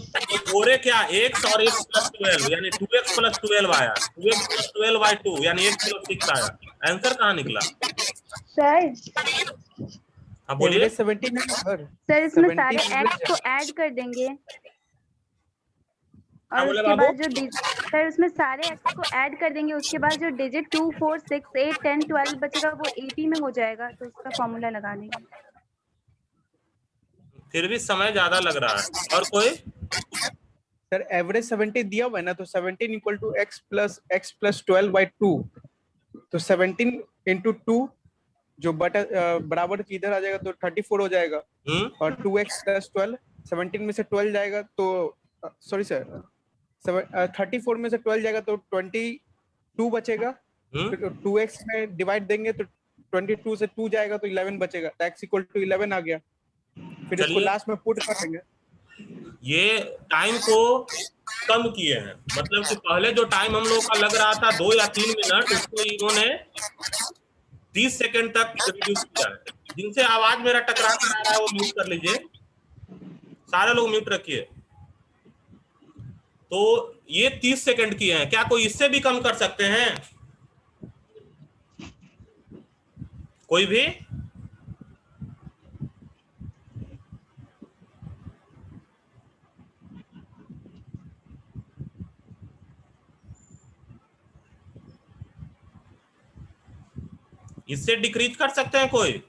पूरे क्या x और x + 12 यानी 2x + 12 आया, 2x + 12/2 यानी x + 6 आया। आंसर कहाँ निकला सर अब बोलिए। 17 है सर। सर इसमें सारे x को ऐड कर देंगे और उसके बाद जो सर उसमें सारे x को ऐड कर देंगे, उसके बाद जो डिजिट 2, 4, 6, 8, 10, 12 बचेगा वो AP में हो जाएगा, तो उसका फॉर्मूला लगा देंगे। फिर भी समय ज्यादा लग रहा है। और कोई सर एवरेज 70 दिया हुआ है ना, तो 17 = x + 12/2, तो 17 × 2 जो बराबर इधर आ जाएगा तो 34 हो जाएगा। और 2x + 12, 17 में से 12 जाएगा तो सॉरी सर 34 में से 12 जाएगा तो 22 बचेगा। फिर 2x में डिवाइड देंगे तो 22 से 2 जाएगा तो 11 बचेगा, तो x = 11 आ गया। फिर इसको लास्ट में पुट करेंगे। ये टाइम को कम किए हैं, मतलब कि पहले जो टाइम हम लोग का लग रहा था 2 या 3 मिनट, उसको इन्होंने 30 सेकंड तक रिड्यूस किया है। जिनसे आवाज मेरा टकरा कर आ रहा है वो म्यूट कर लीजिए, सारे लोग म्यूट रखिए। तो ये 30 सेकंड किए हैं, क्या कोई इससे भी कम कर सकते हैं, कोई भी? इससे डिक्रीज कर सकते हैं कोई?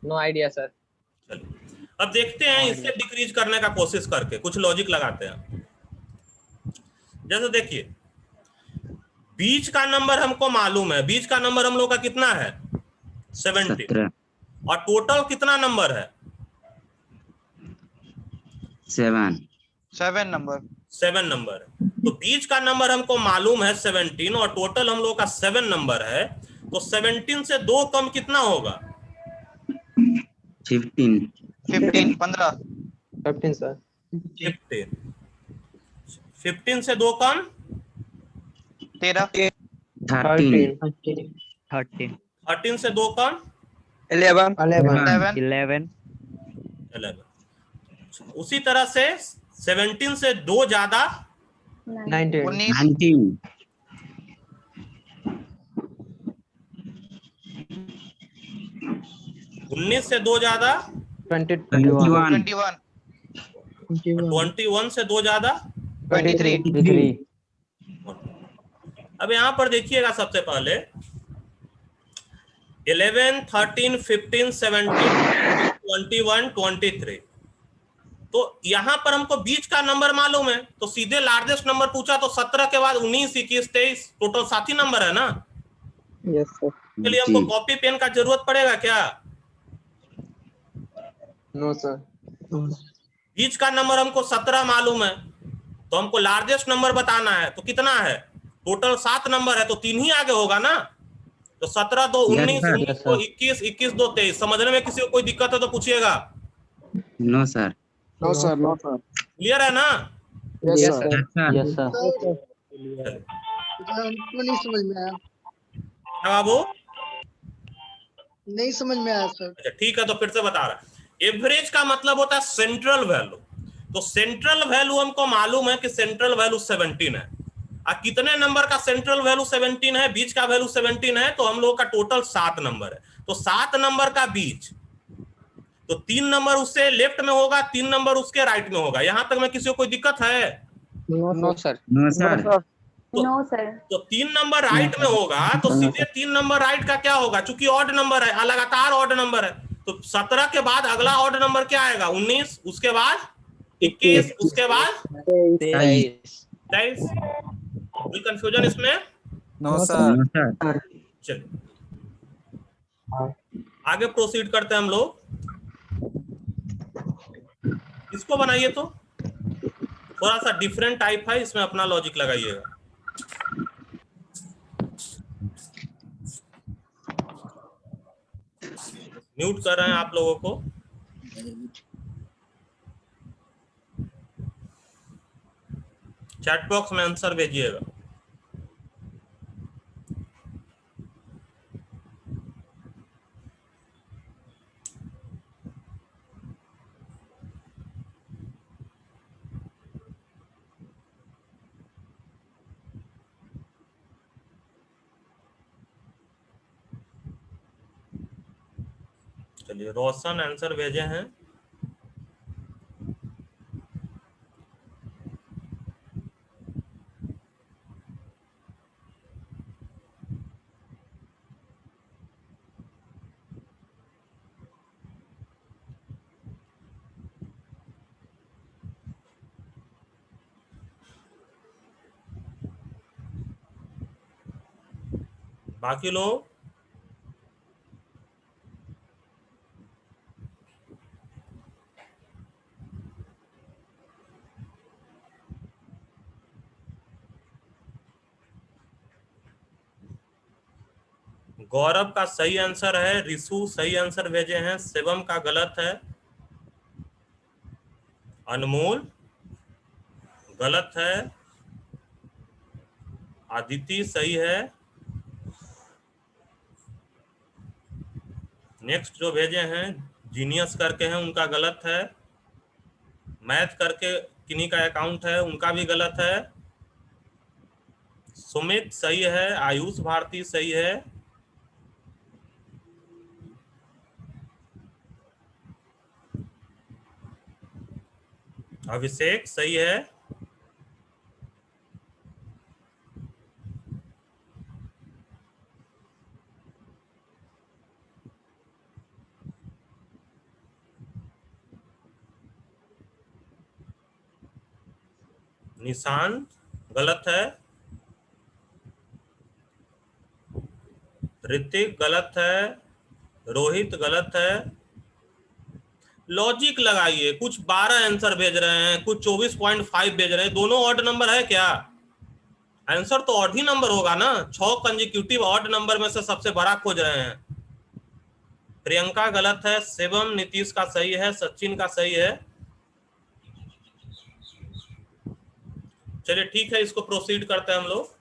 No idea sir. चलिए अब देखते हैं इससे डिक्रीज करने का कोशिश करके, कुछ लॉजिक लगाते हैं। जैसे देखिए बीच का नंबर हमको मालूम है, बीच का नंबर हम लोग का कितना है 70, और टोटल कितना नंबर है 7 नंबर। 7 नंबर। तो बीच का नंबर हमको मालूम है 17 और टोटल हम लोग का 7 नंबर है, तो 17 से 2 कम कितना होगा 15 सर 15 से 2 कम 13 13 13 से 2 कम 11 11। उसी तरह से 17 से 2 ज्यादा 19 19 से 2 ज्यादा 21 21 से 2 ज्यादा 23 अब यहाँ पर देखिएगा सबसे पहले 11, 13, 15, 17, 21, 23। तो यहाँ पर हमको बीच का नंबर मालूम है, तो सीधे लार्जेस्ट नंबर पूछा तो 17 के बाद 19, 21, 23 टोटल 7 ही नंबर है ना। Yes sir. इसके लिए हमको कॉपी पेन का जरूरत पड़ेगा क्या? No sir. बीच का नंबर हमको 17 मालूम है, तो हमको लार्जेस्ट नंबर बताना है, तो कितना है? टोटल 7 नंबर है, तो 3 ही आगे होगा ना। तो 17 2 19, 19 2 21, 21 2 23। समझने में किसी को कोई दिक्कत है तो पूछिएगा। No sir. No sir, no sir. Clear है ना? Yes sir. Yes sir. हमको नहीं समझ में आया, क्या बाबू? नहीं समझ में आया सर। अच्छा ठीक है, तो फिर से बता रहा। एवरेज का मतलब होता है सेंट्रल वैल्यू। तो सेंट्रल वैल्यू हमको मालूम है कि सेंट्रल वैल्यू 17 है। कितने नंबर का सेंट्रल वैल्यू 17 है, बीच का वैल्यू 17 है, तो हम लोग का टोटल 7 नंबर है। तो 7 नंबर का बीच, तो 3 नंबर उससे लेफ्ट में होगा, 3 नंबर उसके राइट में होगा। यहां तक में किसी को कोई दिक्कत है? No sir. No sir. No sir. तो 3 नंबर राइट में होगा, तो सीधे 3 नंबर राइट का क्या होगा? चूंकि ऑड नंबर है, लगातार ऑड नंबर है, तो 17 के बाद अगला ऑड नंबर क्या आएगा? 19, उसके बाद 21, उसके बाद 23। कोई कंफ्यूजन इसमें? No sir. चलिए आगे प्रोसीड करते हैं हम लोग। इसको बनाइए, तो थोड़ा सा डिफरेंट टाइप है, इसमें अपना लॉजिक लगाइएगा। म्यूट कर रहे हैं आप लोगों को। चैट बॉक्स में आंसर भेजिएगा। चलिए, रोशन आंसर भेजे हैं। बाकी लोग गौरव का सही आंसर है, रिशु सही आंसर भेजे हैं, शिवम का गलत है, अनमोल गलत है, आदिति सही है, नेक्स्ट जो भेजे हैं जीनियस करके हैं उनका गलत है, मैथ करके किन्हीं का अकाउंट है उनका भी गलत है, सुमित सही है, आयुष भारती सही है, अभिषेक सही है, निशांत गलत है, ऋतिक गलत है, रोहित गलत है। लॉजिक लगाइए। कुछ 12 आंसर भेज रहे हैं, कुछ 24.5 भेज रहे हैं। दोनों ऑड नंबर है क्या? आंसर तो ऑड ही नंबर होगा ना। 6 कंजिक्यूटिव ऑड नंबर में से सबसे बड़ा खोज रहे हैं। प्रियंका गलत है, शिवम नीतीश का सही है, सचिन का सही है। चलिए ठीक है, इसको प्रोसीड करते हैं हम लोग।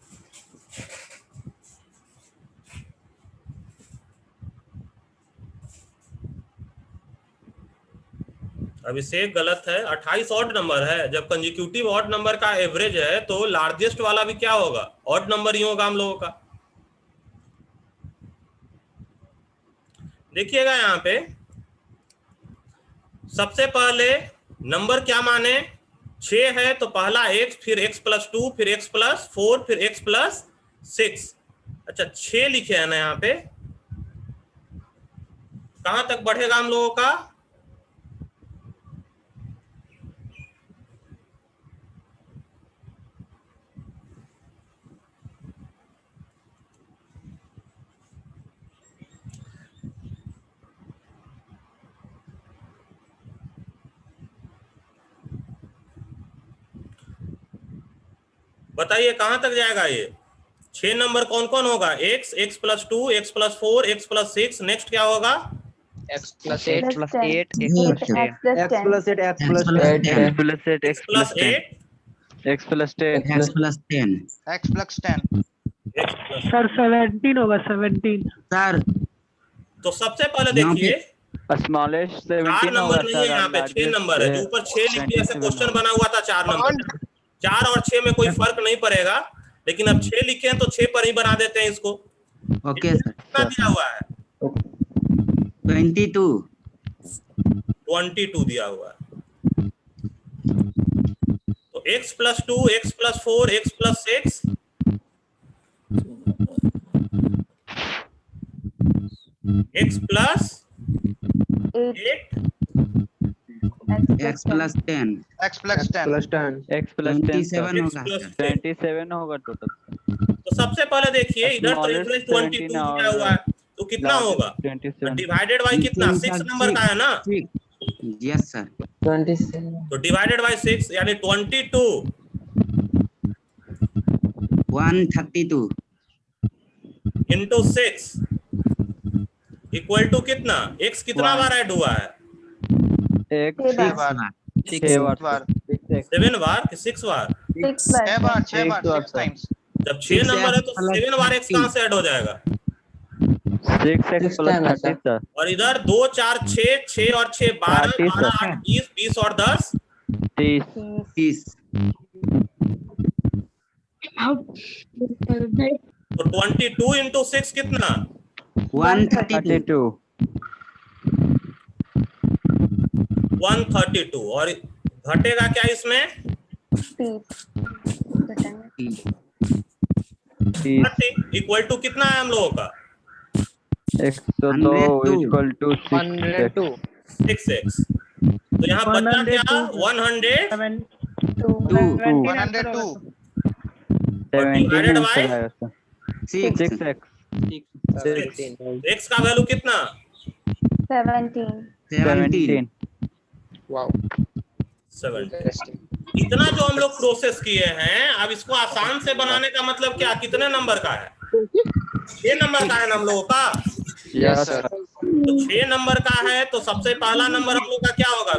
अभिषेक गलत है, 28 ऑड नंबर है। जब कंजिक्यूटिव ऑड नंबर का एवरेज है तो लार्जेस्ट वाला भी क्या होगा, ऑड नंबर ही होगा हम लोगों का। देखिएगा यहाँ पे सबसे पहले नंबर क्या माने, 6 है तो पहला x, फिर x + 2, फिर x + 4, फिर x + 6। अच्छा 6 लिखे है ना यहाँ पे, कहां तक बढ़ेगा हम लोगों का, बताइए कहां तक जाएगा ये 6 नंबर कौन कौन होगा, x, x + 2, x + 4, x + 6, next क्या होगा, x + 8 plus + 10. 8 8 x plus x 10. plus 8 x plus 10 x x plus 8 x + 8 x plus 10 x plus 10 x plus 10 x + sir 17 होगा 17। सर तो सबसे पहले यहाँ पे देखिए smallest 4 17 नंबर होगा नहीं है, सर यहाँ पे 6 नंबर है, जो ऊपर 6 लिख दिया, ऐसे 27 क्वेश्चन होगा। बना हुआ था 4 नंबर, 4 और 6 में कोई फर्क नहीं पड़ेगा, लेकिन अब 6 लिखे हैं तो 6 पर ही बना देते हैं इसको। ओके सर कितना दिया हुआ है, 22 22 दिया हुआ है। तो x + 2, x + 4, x + 6, x + 8 8, x plus 10 x plus 10 plus 10 x plus 10 27 x होगा + सर 10। 27 होगा टोटल। तो सबसे पहले देखिए इधर तो Smallest एवरेज 22 दिया हुआ है, तो कितना होगा, 27 डिवाइडेड बाय कितना, 6 नंबर का है ना, यस सर 27 तो डिवाइडेड बाय 6 यानी 22 132 इंटू 6 इक्वल टू कितना, x कितना बार ऐड हुआ है, एक 6 बार 6 बार 7 बार कि 6 बार, 6 बार 6 एक बार बार 6 times जब 6 नंबर है तो 7 बार x कहां से ऐड हो जाएगा, 6x plus 30 सर। और इधर 2 4 6, 6 और 6 12, 30 12 8 20, 20 और 10 30 30 तो 22 इंटू 6 कितना, 132 132, और घटेगा क्या इसमें, 30 इक्वल टू कितना है हम लोगों का, 102 इक्वल टू 102 6x, तो यहाँ बचा क्या, 102 divided by 6x 6, x का वैल्यू कितना, 17 17। इतना जो हम लोग प्रोसेस किए हैं, अब इसको आसान से बनाने का मतलब क्या, कितने नंबर का है, 6 नंबर का है ना हम लोगों का, यस सर तो 6 नंबर का है, तो सबसे पहला नंबर हम लोग का क्या होगा,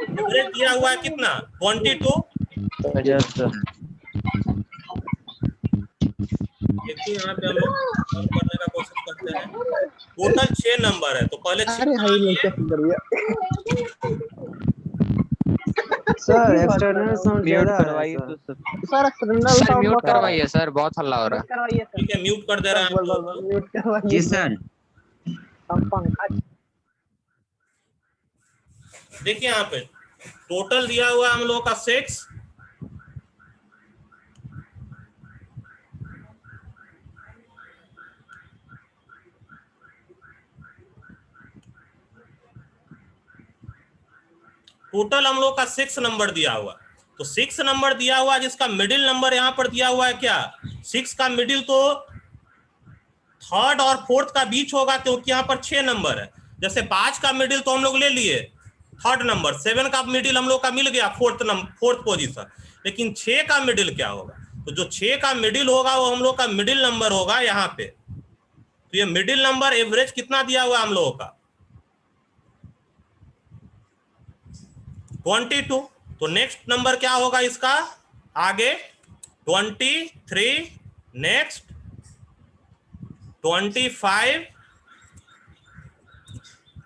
एवरेज दिया हुआ है कितना, 22, यस सर देखिए यहाँ पे हम लोग सॉल्व करने का कोशिश करते हैं, टोटल 6 नंबर है, तो पहले 6 सर एक्सटर्नल साउंड म्यूट ज्यादा करवाइए है तो सर। सर सर म्यूट करवाइए सर, बहुत हल्ला हो रहा है। ठीक है म्यूट कर दे रहे हैं हम लोग। जी सर देखिए यहाँ पे टोटल दिया हुआ है हम लोग का 6, टोटल हम लोग का 6 नंबर दिया हुआ, तो 6 नंबर दिया हुआ जिसका मिडिल नंबर यहाँ पर दिया हुआ है क्या, 6 का मिडिल तो 3rd और 4th का बीच होगा, क्योंकि यहाँ पर 6 नंबर है, जैसे 5 का मिडिल तो हम लोग ले लिए 3rd नंबर, 7 का मिडिल हम लोग का मिल गया 4th पोजीशन, लेकिन 6 का मिडिल क्या होगा, तो जो 6 का मिडिल होगा वो हम लोग का मिडिल नंबर होगा यहाँ पे, तो ये मिडिल नंबर एवरेज कितना दिया हुआ हम लोगों का 22, तो नेक्स्ट नंबर क्या होगा इसका आगे 23, नेक्स्ट 25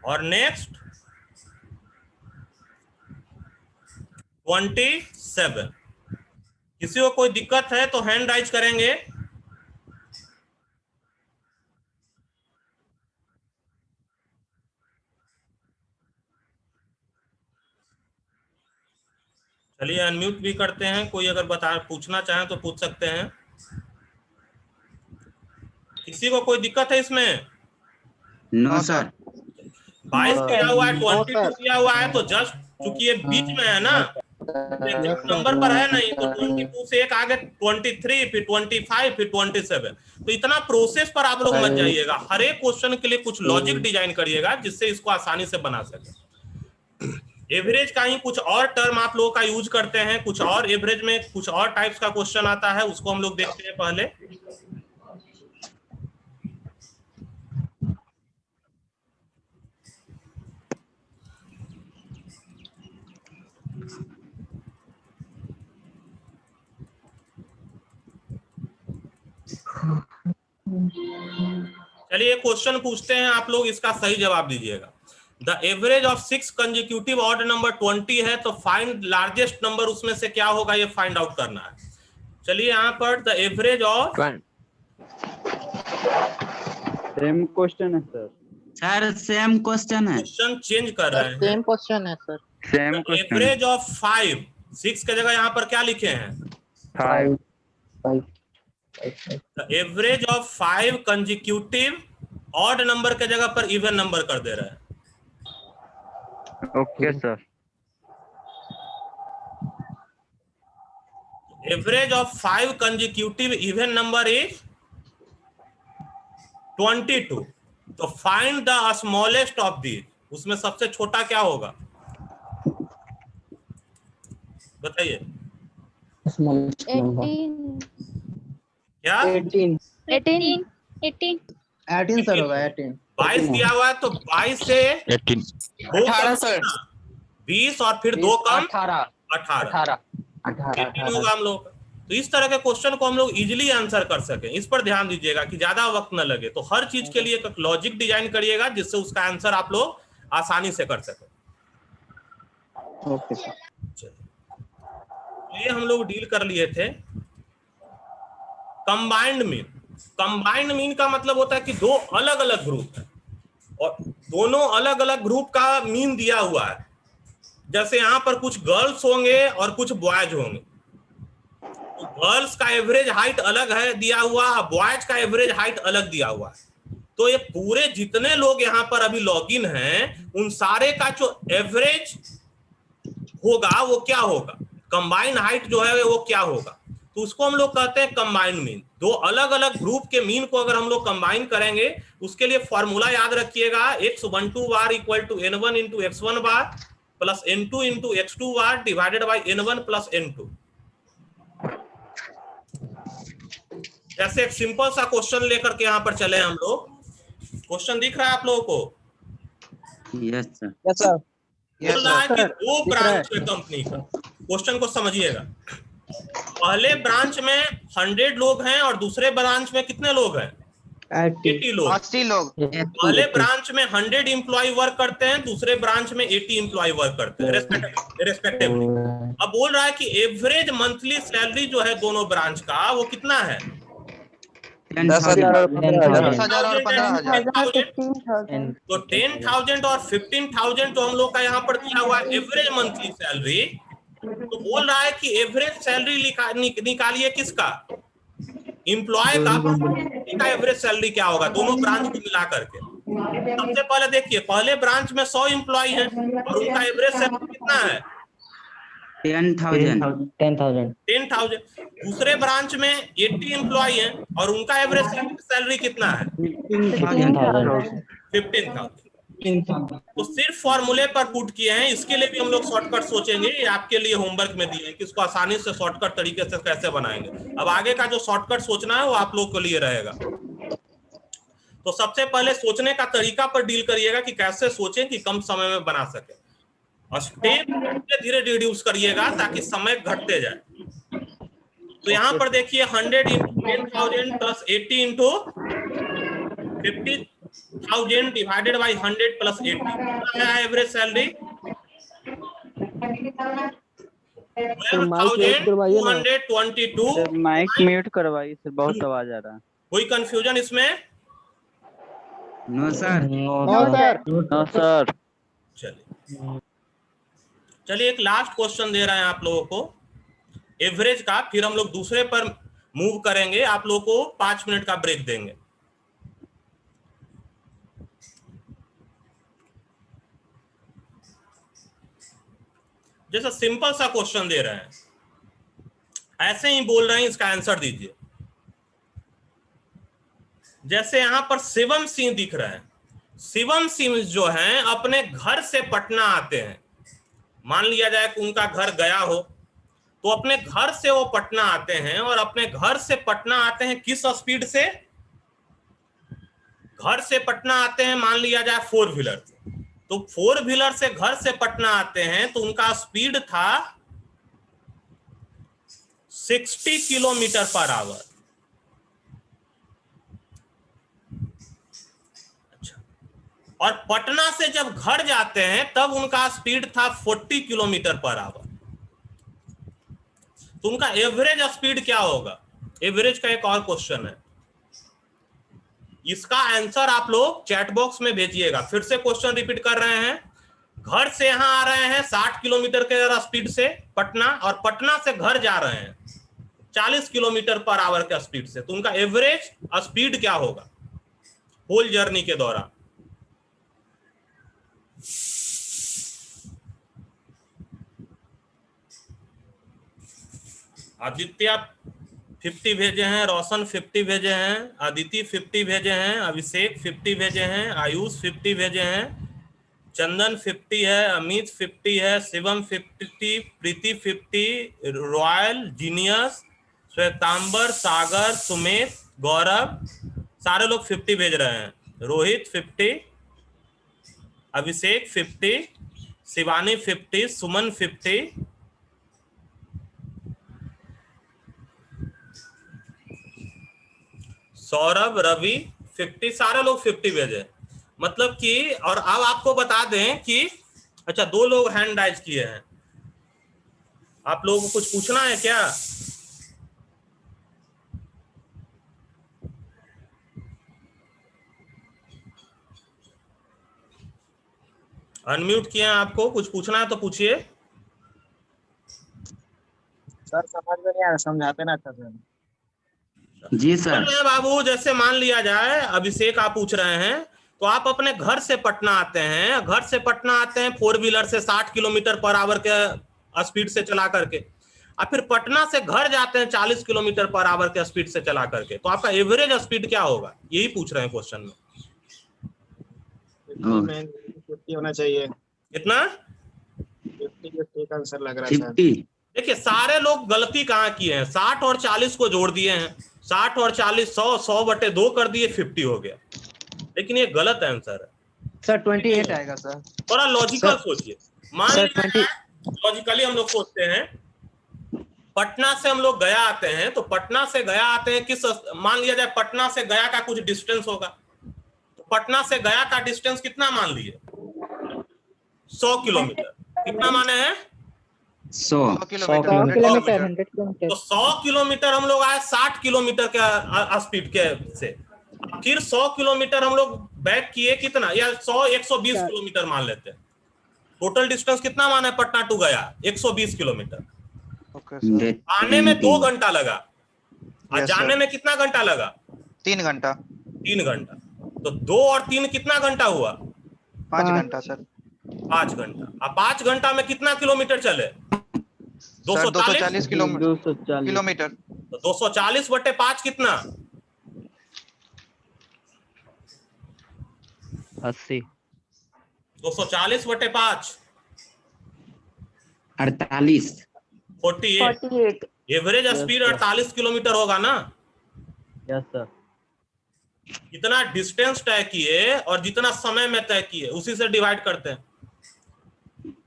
और नेक्स्ट 27। किसी को कोई दिक्कत है तो हैंड राइज करेंगे। चलिए अनम्यूट भी करते हैं, कोई अगर पूछना चाहें तो पूछ सकते हैं। किसी को कोई दिक्कत है इसमें? No sir. 22 दिया हुआ है, 22 दिया हुआ है, तो जस्ट चूंकि ये बीच में है ना, नंबर पर है नहीं, तो 22 से एक आगे 23, फिर 25, फिर 27। तो इतना प्रोसेस पर आप लोग मत जाइएगा, हर एक क्वेश्चन के लिए कुछ लॉजिक डिजाइन करिएगा जिससे इसको आसानी से बना सके। एवरेज का ही कुछ और टर्म आप लोगों का यूज करते हैं, कुछ और एवरेज में कुछ और टाइप्स का क्वेश्चन आता है, उसको हम लोग देखते हैं पहले। चलिए क्वेश्चन पूछते हैं, आप लोग इसका सही जवाब दीजिएगा। The average of 6 consecutive odd number 20 है, तो फाइंड लार्जेस्ट नंबर उसमें से क्या होगा, ये फाइंड आउट करना है। चलिए यहाँ पर the average of, same question है सर। सर सेम क्वेश्चन है, क्वेश्चन चेंज कर रहे हैं। सेम क्वेश्चन है sir. Same question. Average of 5, 6 के जगह यहाँ पर क्या लिखे हैं? 5। Average of 5 consecutive odd number के जगह पर इवन नंबर कर दे रहे हैं। Okay sir. Average of 5 consecutive even number is 22। तो find the smallest of these, उसमें सबसे छोटा क्या होगा बताइए? 18 सर होगा 18। 22 दिया हुआ है, तो 22 से 18 सर। 20 और फिर 2 कम 18 18 होगा हम लोग। तो इस तरह के क्वेश्चन को हम लोग इजीली आंसर कर सकें, इस पर ध्यान दीजिएगा कि ज्यादा वक्त न लगे। तो हर चीज के लिए एक लॉजिक डिजाइन करिएगा जिससे उसका आंसर आप लोग आसानी से कर सकें। Okay sir. ये हम लोग डील कर लिए थे कंबाइंड मीन। कंबाइंड मीन का मतलब होता है कि दो अलग अलग ग्रुप है और दोनों अलग अलग ग्रुप का मीन दिया हुआ है। जैसे यहाँ पर कुछ गर्ल्स होंगे और कुछ बॉयज होंगे, तो गर्ल्स का एवरेज हाइट अलग है दिया हुआ, बॉयज का एवरेज हाइट अलग दिया हुआ है। तो ये पूरे जितने लोग यहाँ पर अभी लॉगिन हैं उन सारे का जो एवरेज होगा वो क्या होगा, कंबाइंड हाइट जो है वो क्या होगा, तो उसको हम लोग कहते हैं कंबाइंड मीन। दो अलग अलग ग्रुप के मीन को अगर हम लोग कंबाइन करेंगे उसके लिए फॉर्मूला याद रखिएगा, x12 bar equal to n1 into x1 bar plus n2 into x2 bar divided by n1 plus n2। जैसे एक सिंपल सा क्वेश्चन लेकर के यहाँ पर चले हम लोग। क्वेश्चन दिख रहा है आप लोगों को? Yes sir. Yes sir. बोल रहा है कि दो ब्रांच है कंपनी का। क्वेश्चन को समझिएगा, पहले ब्रांच में 100 लोग हैं और दूसरे ब्रांच में कितने लोग हैं? 80 लोग। 80 लोग। पहले ब्रांच में 100 एम्प्लॉय वर्क करते हैं, दूसरे ब्रांच में 80 एम्प्लॉय वर्क करते हैं रेस्पेक्टिवली। अब बोल रहा है कि एवरेज मंथली सैलरी जो है दोनों ब्रांच का वो कितना है? 10,000 और 15,000। तो 10,000 और 15,000 तो हम लोग का यहाँ पर दिया हुआ एवरेज मंथली सैलरी। तो बोल रहा है कि एवरेज सैलरी निकालिए किसका? एम्प्लॉय का एवरेज सैलरी क्या होगा दोनों ब्रांच को मिला करके। सबसे पहले देखिए, पहले ब्रांच में 100 एम्प्लॉय हैं और उनका एवरेज सैलरी कितना है? 10,000। दूसरे ब्रांच में 80 एम्प्लॉय हैं और उनका एवरेज सैलरी कितना है? 15,000। तो सिर्फ फॉर्मूले पर पुट किए हैं, इसके लिए भी हम लोग शॉर्टकट सोचेंगे। ये आपके लिए होमवर्क में दिए हैं कि इसको आसानी से शॉर्टकट तरीके से कैसे बनाएंगे। अब आगे का जो शॉर्टकट सोचना है वो आप लोग के लिए रहेगा। तो सबसे पहले सोचने का तरीका पर डील करिएगा कि कैसे सोचें कि कम समय में बना सके, और स्टेप धीरे धीरे रिड्यूस करिएगा ताकि समय घटते जाए। तो यहाँ पर देखिए 100 into 10,000 plus 80 into 50,000 divided by 100 plus 80 है average salary 12,222। Sir mic mute करवाइए सर, बहुत आवाज आ रहा है। कोई कंफ्यूजन इसमें? No sir. No sir. No sir. चलिए चलिए, एक लास्ट क्वेश्चन दे रहे हैं आप लोगों को एवरेज का, फिर हम लोग दूसरे पर मूव करेंगे। आप लोगों को 5 मिनट का ब्रेक देंगे। जैसा सिंपल सा क्वेश्चन दे रहे हैं, ऐसे ही बोल रहे हैं, इसका आंसर दीजिए। जैसे यहां पर शिवम सिंह दिख रहा है। शिवम सिंह जो हैं अपने घर से पटना आते हैं। मान लिया जाए कि उनका घर गया हो, तो अपने घर से वो पटना आते हैं, और अपने घर से पटना आते हैं किस स्पीड से? घर से पटना आते हैं मान लिया जाए 4 व्हीलर से। तो 4 व्हीलर से घर से पटना आते हैं तो उनका स्पीड था 60 किलोमीटर पर आवर। अच्छा, और पटना से जब घर जाते हैं तब उनका स्पीड था 40 किलोमीटर पर आवर। तो उनका एवरेज स्पीड क्या होगा? एवरेज का एक और क्वेश्चन है, इसका आंसर आप लोग चैट बॉक्स में भेजिएगा। फिर से क्वेश्चन रिपीट कर रहे हैं। घर से यहां आ रहे हैं 60 किलोमीटर के स्पीड से पटना, और पटना से घर जा रहे हैं 40 किलोमीटर पर आवर के स्पीड से। तो उनका एवरेज स्पीड क्या होगा होल जर्नी के दौरान? आदित्य 50 भेजे हैं, रोशन 50 भेजे हैं, अदिति 50 भेजे हैं, अभिषेक 50 भेजे हैं, आयुष 50 भेजे हैं, चंदन 50 है, अमित 50 है, शिवम 50, प्रीति 50, रॉयल, जीनियस, श्वेतांबर, सागर, सुमेश, गौरव, सारे लोग 50 भेज रहे हैं। रोहित 50, अभिषेक 50, शिवानी 50, सुमन 50, सौरभ, रवि 50, सारे लोग 50 भेजे। मतलब कि, और अब आपको बता दें कि अच्छा 2 लोग हैंड राइज किए हैं। आप लोगों को कुछ पूछना है क्या? अनम्यूट किए हैं, आपको कुछ पूछना है तो पूछिए। सर समझ में नहीं आ रहा, समझाते ना अच्छा से। जी सर। बाबू, जैसे मान लिया जाए अभिषेक आप पूछ रहे हैं, तो आप अपने घर से पटना आते हैं, घर से पटना आते हैं 4 व्हीलर से 60 किलोमीटर पर आवर के स्पीड से चला करके, और फिर पटना से घर जाते हैं 40 किलोमीटर पर आवर के स्पीड से चला करके। तो आपका एवरेज स्पीड क्या होगा, यही पूछ रहे हैं क्वेश्चन में। 50 होना चाहिए। कितना? 50 का आंसर लग रहा है सर। देखिए सारे लोग गलती कहाँ किए हैं, 60 और 40 को जोड़ दिए हैं, 60 और 40 100 बटे 2 कर दिए, 50 हो गया। लेकिन ये गलत आंसर है सर। 28 आएगा सर। थोड़ा लॉजिकल सोचिए। मान लीजिए लॉजिकली हम लोग सोचते हैं, पटना से हम लोग गया आते हैं, तो पटना से गया आते हैं किस, मान लिया जाए पटना से गया का कुछ डिस्टेंस होगा, तो पटना से गया का डिस्टेंस कितना मान लिए? 100 किलोमीटर। कितना माने हैं? 100 किलोमीटर। तो 100 किलोमीटर हम लोग आए 60 किलोमीटर के स्पीड के से, फिर 100 किलोमीटर हम लोग बैक किए कितना, या 120 किलोमीटर मान लेते हैं। टोटल डिस्टेंस कितना माने पटना टू गया? 120 किलोमीटर। आने में 2 घंटा लगा, और जाने में कितना घंटा लगा? 3 घंटा। 3 घंटा। तो 2 और 3 कितना घंटा हुआ? 5 घंटा सर। 5 घंटा। अब 5 घंटा में कितना किलोमीटर चले? 240 किलोमीटर। तो 240 बटे 5 कितना? 80। 240 बटे 5 48। 48। एवरेज स्पीड 48 किलोमीटर होगा ना? Yes sir. जितना डिस्टेंस तय किए और जितना समय में तय किए उसी से डिवाइड करते हैं।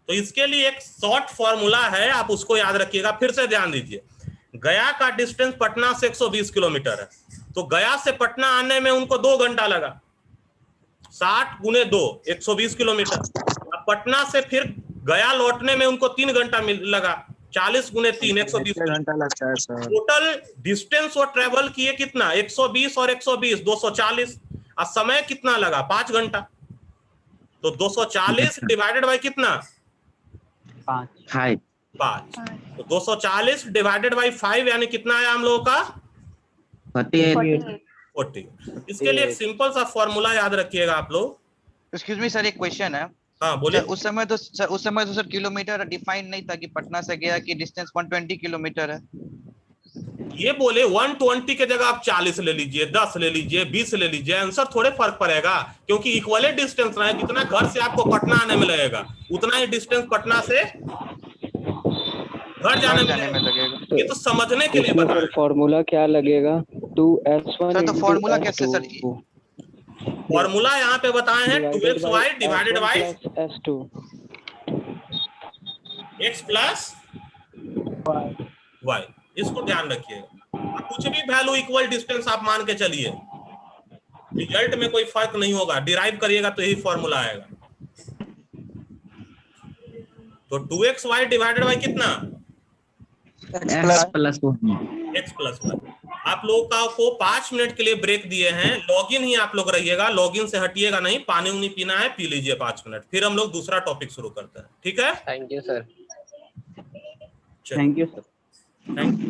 तो इसके लिए एक शॉर्ट फॉर्मूला है, आप उसको याद रखिएगा। फिर से ध्यान दीजिए, गया का डिस्टेंस पटना से 120 किलोमीटर है, तो गया से पटना आने में उनको 2 घंटा लगा। 60 गुने 2 120 किलोमीटर। अब पटना से फिर गया लौटने में उनको 3 घंटा लगा, 40 गुने 3 120 घंटा लगता है सर। टोटल डिस्टेंस वो ट्रेवल किए कितना 120 और 120 240 और समय कितना लगा 5 घंटा। तो 240 डिवाइडेड बाय कितना 5 5। तो 240 डिवाइडेड बाय 5 यानी कितना आया हम लोगों का 40। इसके लिए एक सिंपल सा फॉर्मूला याद रखिएगा आप लोग। एक्सक्यूज मी सर, एक क्वेश्चन है। हाँ बोलिए। उस समय तो सर किलोमीटर डिफाइन नहीं था कि पटना से गया कि डिस्टेंस 120 किलोमीटर है। ये बोले 120 के जगह आप 40 ले लीजिए, 10 ले लीजिए, 20 ले लीजिए, आंसर थोड़े फर्क पड़ेगा, क्योंकि इक्वल डिस्टेंस रहे। जितना घर से आपको पटना आने में लगेगा उतना ही डिस्टेंस पटना से घर जाने में लगेगा। ये तो समझने के लिए बता रहे हैं। फॉर्मूला क्या लगेगा 2s1 सर तो फॉर्मूला कैसे सर? फॉर्मूला यहाँ पे बताए हैं 2xy divided by s2 x plus y। इसको ध्यान रखिएगा। कुछ भी वैल्यू इक्वल डिस्टेंस आप मान के चलिए, रिजल्ट में कोई फर्क नहीं होगा। डिराइव करिएगा तो यही फॉर्मूला आएगा। तो 2xy डिवाइडेड बाय कितना x प्लस y। आप लोगों को 5 मिनट के लिए ब्रेक दिए हैं। लॉगिन ही आप लोग रहिएगा, लॉगिन से हटिएगा नहीं। पानी उनी पीना है पी लीजिए 5 मिनट, फिर हम लोग दूसरा टॉपिक शुरू करते हैं। ठीक है, thank you sir. Thank you sir. Thank you.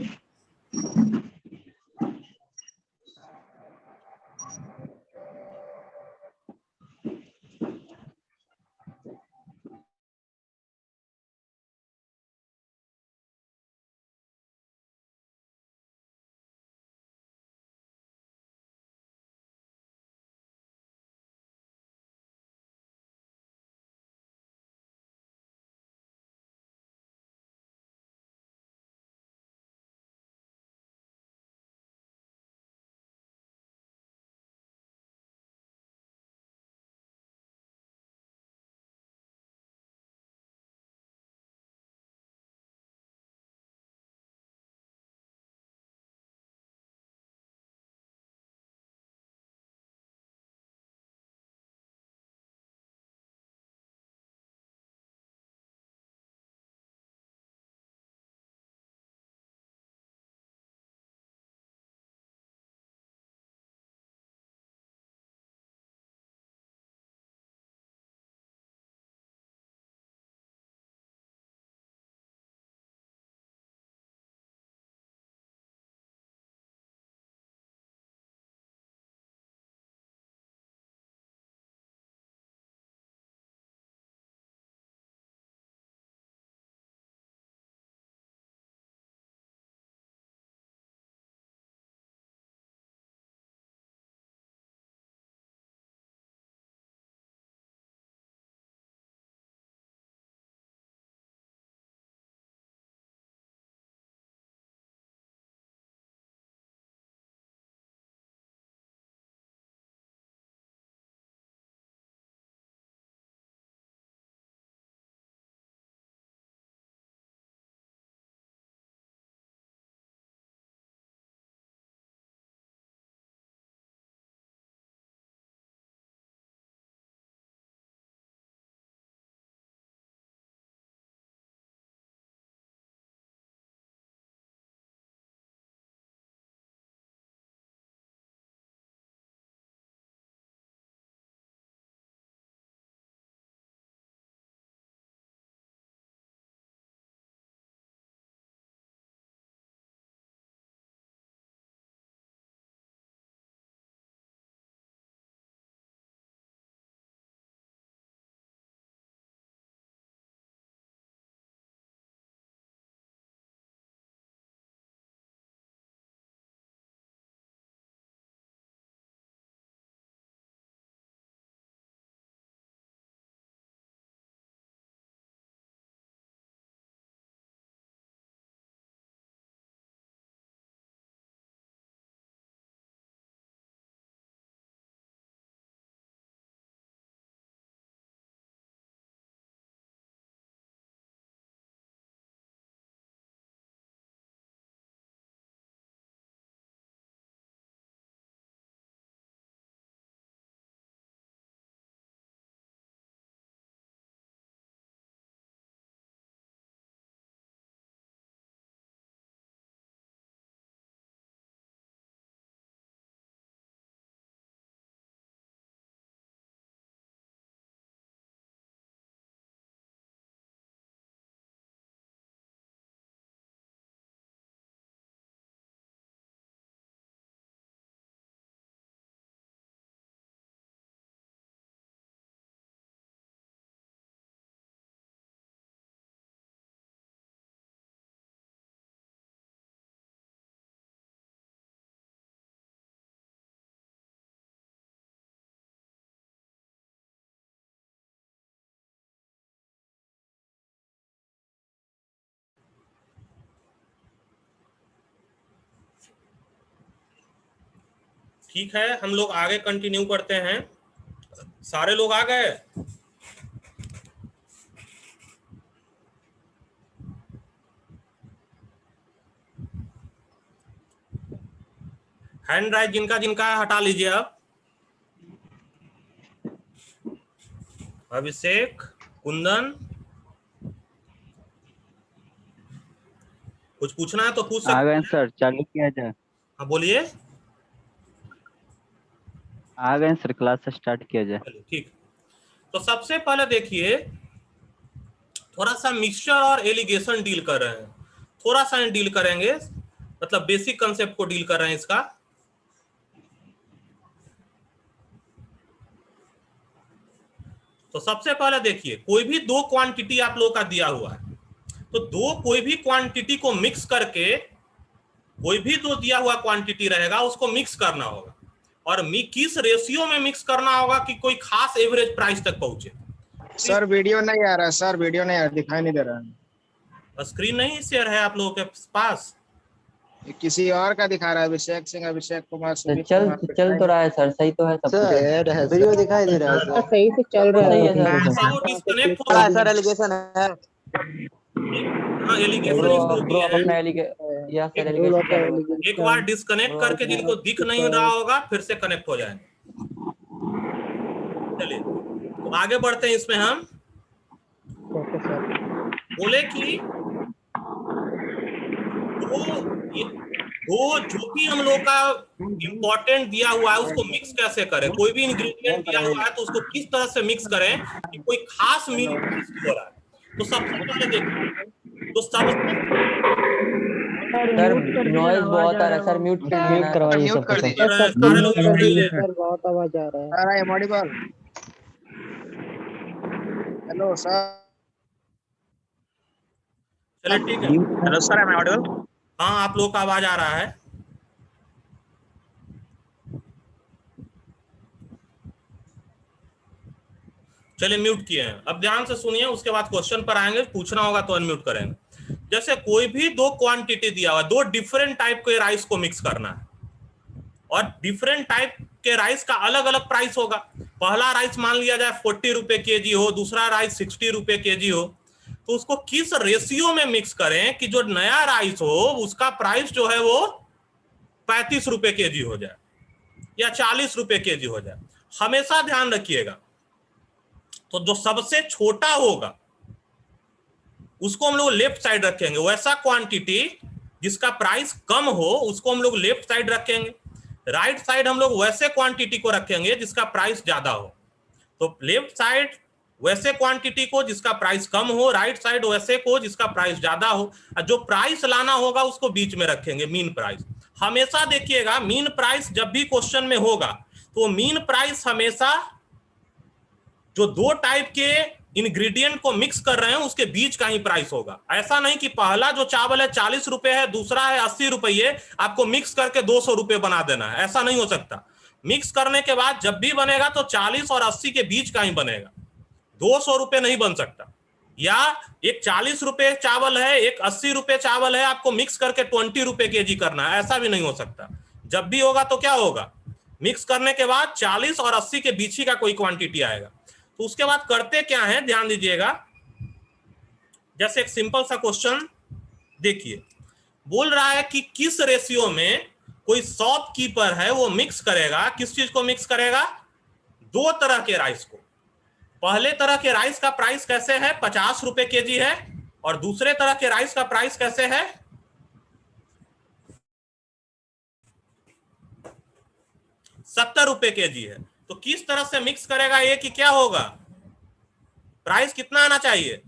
ठीक है, हम लोग आगे कंटिन्यू करते हैं। सारे लोग आ गए? हैंड राइज जिनका जिनका है हटा लीजिए। अब अभिषेक, कुंदन, कुछ पूछना है तो पूछ आ सकते गए हैं। सर, चालू किया जाए। हाँ बोलिए। आ गए सर, क्लास स्टार्ट किया जाए। चलिए ठीक। तो सबसे पहले देखिए, थोड़ा सा मिक्सचर और एलिगेशन डील कर रहे हैं, थोड़ा सा डील करेंगे, मतलब बेसिक कंसेप्ट को डील कर रहे हैं इसका। तो सबसे पहले देखिए, कोई भी दो क्वांटिटी आप लोगों का दिया हुआ है, तो दो कोई भी क्वांटिटी को मिक्स करके, कोई भी जो दिया हुआ क्वांटिटी रहेगा उसको मिक्स करना होगा, और किस रेशियो में मिक्स करना होगा कि कोई खास एवरेज प्राइस तक पहुंचे। सर वीडियो नहीं आ रहा है, सर वीडियो नहीं आ रहा, दिखाई नहीं दे रहा है। स्क्रीन नहीं शेयर है आप लोगों के पास? किसी और का दिखा रहा है, अभिषेक सिंह, अभिषेक कुमार, सुमित चल कुमार। चल तो रहा है सर, सही तो है सब कुछ। सर वीडियो दिखाई दे रहा है सर। सही से चल रहा है सर। वो डिस्कनेक्ट हो रहा है सर, एलिगेशन है। हाँ, एलिगेशन ब्रो इसको ब्रो किए आप हैं। अपना या सर एलिगेशन एक बार डिस्कनेक्ट करके जिनको दिख नहीं रहा होगा फिर से कनेक्ट हो जाए। चलिए तो आगे बढ़ते हैं। इसमें हम बोले कि वो जो भी हम लोग का इंपॉर्टेंट दिया हुआ है उसको मिक्स कैसे करें। कोई भी इंग्रेडिएंट दिया हुआ है तो उसको किस तरह से मिक्स करें कि कोई खास मील हो रहा है। तो सबसे पहले देखिए, तो सबसे सर नॉइज बहुत आ रहा है सर, म्यूट करवाइए म्यूट कर दीजिए। सारे लोग म्यूट कीजिए। सर बहुत आवाज आ रहा है। Sir I am audible? Hello sir. चलिए ठीक है। Hello sir, am I audible? हाँ, आप लोग का आवाज आ रहा है। चलिए म्यूट किए हैं। अब ध्यान से सुनिए, उसके बाद क्वेश्चन पर आएंगे, पूछना होगा तो अनम्यूट करेंगे। जैसे कोई भी दो क्वांटिटी दिया हुआ, दो डिफरेंट टाइप के राइस को मिक्स करना है, और डिफरेंट टाइप के राइस का अलग अलग प्राइस होगा। पहला राइस मान लिया जाए 40 रुपए केजी हो, दूसरा राइस 60 रुपए केजी हो, तो उसको किस रेशियो में मिक्स करें कि जो नया राइस हो उसका प्राइस जो है वो 35 रुपए केजी हो जाए या 40 रुपए केजी हो जाए। हमेशा ध्यान रखिएगा, तो जो सबसे छोटा होगा उसको हम लोग लेफ्ट साइड रखेंगे, वैसा क्वांटिटी जिसका प्राइस कम हो उसको हम लोग लेफ्ट साइड रखेंगे, राइट साइड हम लोग वैसे क्वांटिटी को रखेंगे जिसका प्राइस ज्यादा हो। तो लेफ्ट साइड वैसे क्वांटिटी को जिसका प्राइस कम हो, राइट साइड वैसे को जिसका प्राइस ज्यादा हो, और जो प्राइस लाना होगा उसको बीच में रखेंगे, मीन प्राइस। हमेशा देखिएगा मीन प्राइस जब भी क्वेश्चन में होगा तो मीन प्राइस हमेशा जो दो टाइप के इंग्रेडिएंट को मिक्स कर रहे हैं उसके बीच का ही प्राइस होगा। ऐसा नहीं कि पहला जो चावल है 40 रुपए है, दूसरा है 80 रुपये, आपको मिक्स करके 200 रुपये बना देना है, ऐसा नहीं हो सकता। मिक्स करने के बाद जब भी बनेगा तो 40 और 80 के बीच का ही बनेगा, 200 रुपये नहीं बन सकता। या एक 40 रुपए चावल है, एक 80 रुपए चावल है, आपको मिक्स करके 20 रुपए केजी करना है, ऐसा भी नहीं हो सकता। जब भी होगा तो क्या होगा, मिक्स करने के बाद 40 और 80 के बीच ही का कोई क्वांटिटी आएगा। तो उसके बाद करते क्या है, ध्यान दीजिएगा। जैसे एक सिंपल सा क्वेश्चन देखिए, बोल रहा है कि किस रेशियो में कोई शॉपकीपर है वो मिक्स करेगा, किस चीज को मिक्स करेगा, दो तरह के राइस को। पहले तरह के राइस का प्राइस कैसे है, 50 रुपए केजी है, और दूसरे तरह के राइस का प्राइस कैसे है, 70 रुपए केजी है। तो किस तरह से मिक्स करेगा ये कि क्या होगा, प्राइस कितना आना चाहिए,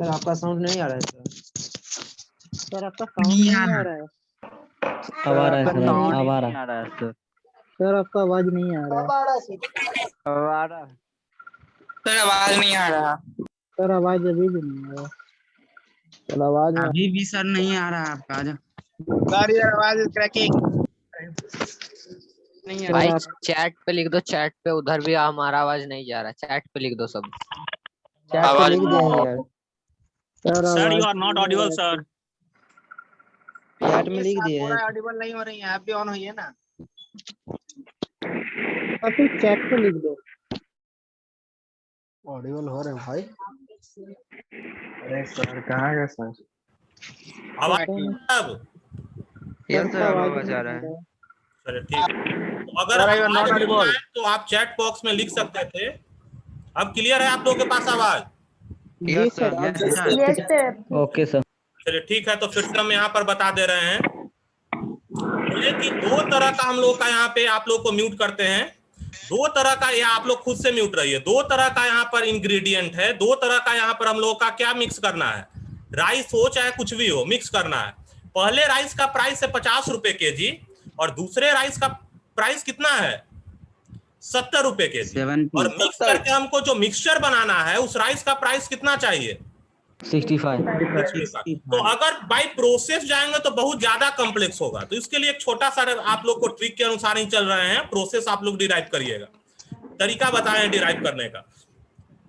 सर आपका साउंड नहीं आ रहा है सर। सर आपका साउंड नहीं आ रहा है। अब आ रहा है आपका सर, साउंड अब आ नहीं रहा आ रहा है सर। सर आपका आवाज नहीं आ रहा है। अब आ रहा है सर आवाज नहीं आ रहा। सर आवाज अभी भी नहीं आ रहा। चलो आवाज में अभी भी सर नहीं आ रहा आपका। आजा। सर ये आवाज क्रैकिंग नहीं आ भाई रहा। चैट पे लिख दो, चैट पे उधर भी हमारा आवाज नहीं जा रहा, चैट पे लिख दो सब। चैट पे आवाज लिख दिए हैं यार। Sir you are not audible sir. Chat में लिख आप दिए पूरा हैं। ऑडिबल नहीं हो रही हैं, आप भी ऑन होइए ना। आप चैट पे लिख दो। ऑडिबल हो रहे हैं भाई। अरे सर कहाँ गए सर? आवाज अब यस सर सर का अब आवाज आवाज नहीं आ आ रहा है। रहा। चलिए ठीक है। तो अगर Sir, you are आवाज not नहीं audible. आए तो आप चैट बॉक्स में लिख सकते थे। अब क्लियर है आप लोगों के पास आवाज? जी yes sir. Sir. Yes sir. Yes sir. Okay sir. चलिए ठीक है, तो फिर से हम यहाँ पर बता दे रहे हैं। बोले कि दो तरह का हम लोग का यहाँ पे आप लोग को म्यूट करते हैं। दो तरह का, या आप लोग खुद से म्यूट रहिए। दो तरह का यहाँ पर इंग्रेडिएंट है, दो तरह का यहाँ पर हम लोग का क्या मिक्स करना है। राइस हो चाहे कुछ भी हो, मिक्स करना है। पहले राइस का प्राइस है 50 रुपए केजी और दूसरे राइस का प्राइस कितना है 70 रुपए केजी। और मिक्स करके हमको जो मिक्सचर बनाना है उस राइस का प्राइस कितना चाहिए 65। 65। तो अगर बाय प्रोसेस जाएंगे तो बहुत ज्यादा कॉम्प्लेक्स होगा, तो इसके लिए एक छोटा सा आप लोग को ट्रिक के अनुसार ही चल रहे हैं। प्रोसेस आप लोग डिराइव करिएगा, तरीका बताए डिराइव करने का।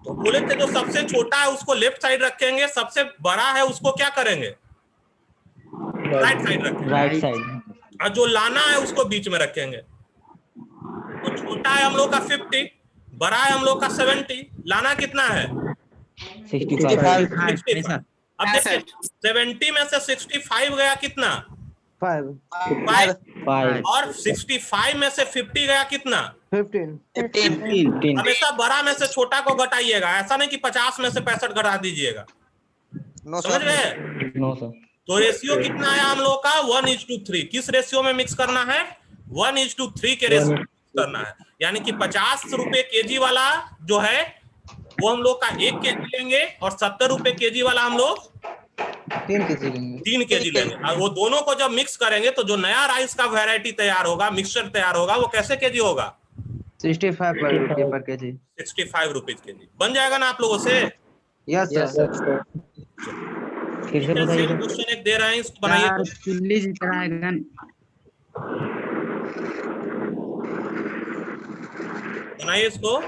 तो बोले थे जो सबसे छोटा है उसको लेफ्ट साइड रखेंगे, सबसे बड़ा है उसको क्या करेंगे राइट साइड रखेंगे, राइट साइड। और जो लाना है उसको बीच में रखेंगे। तो छोटा है हम लोग का 50, बड़ा है हम लोग का 70, लाना कितना है 65। 65। अब देखिए 70 में से 65 गया कितना 5 और 65 में से 50 गया कितना 15। हमेशा बड़ा में से छोटा को घटाइएगा, ऐसा नहीं कि 50 में से 65 घटा दीजिएगा। समझ गए? No sir. तो रेशियो कितना है हम लोग का 1:3। किस रेशियो में मिक्स करना है 1:3 के रेशियो में मिक्स करना है। यानी कि 50 रुपए केजी वाला जो है वो हम लोग का 1 केजी लेंगे और 70 रुपए केजी वाला हम लोग 3 केजी लेंगे। 3 केजी लेंगे। और वो दोनों को जब मिक्स करेंगे तो जो नया राइस का वैरायटी तैयार होगा, मिक्सचर तैयार होगा, वो कैसे केजी होगा 65 पर केजी। 65 rupees KG. बन जाएगा ना आप लोगों से? Yes sir. फिर से बताइए सर। क्वेश्चन एक दे रहे हैं, इसको बनाइए। चुल्ली जितना है गन। बनाइए इसको।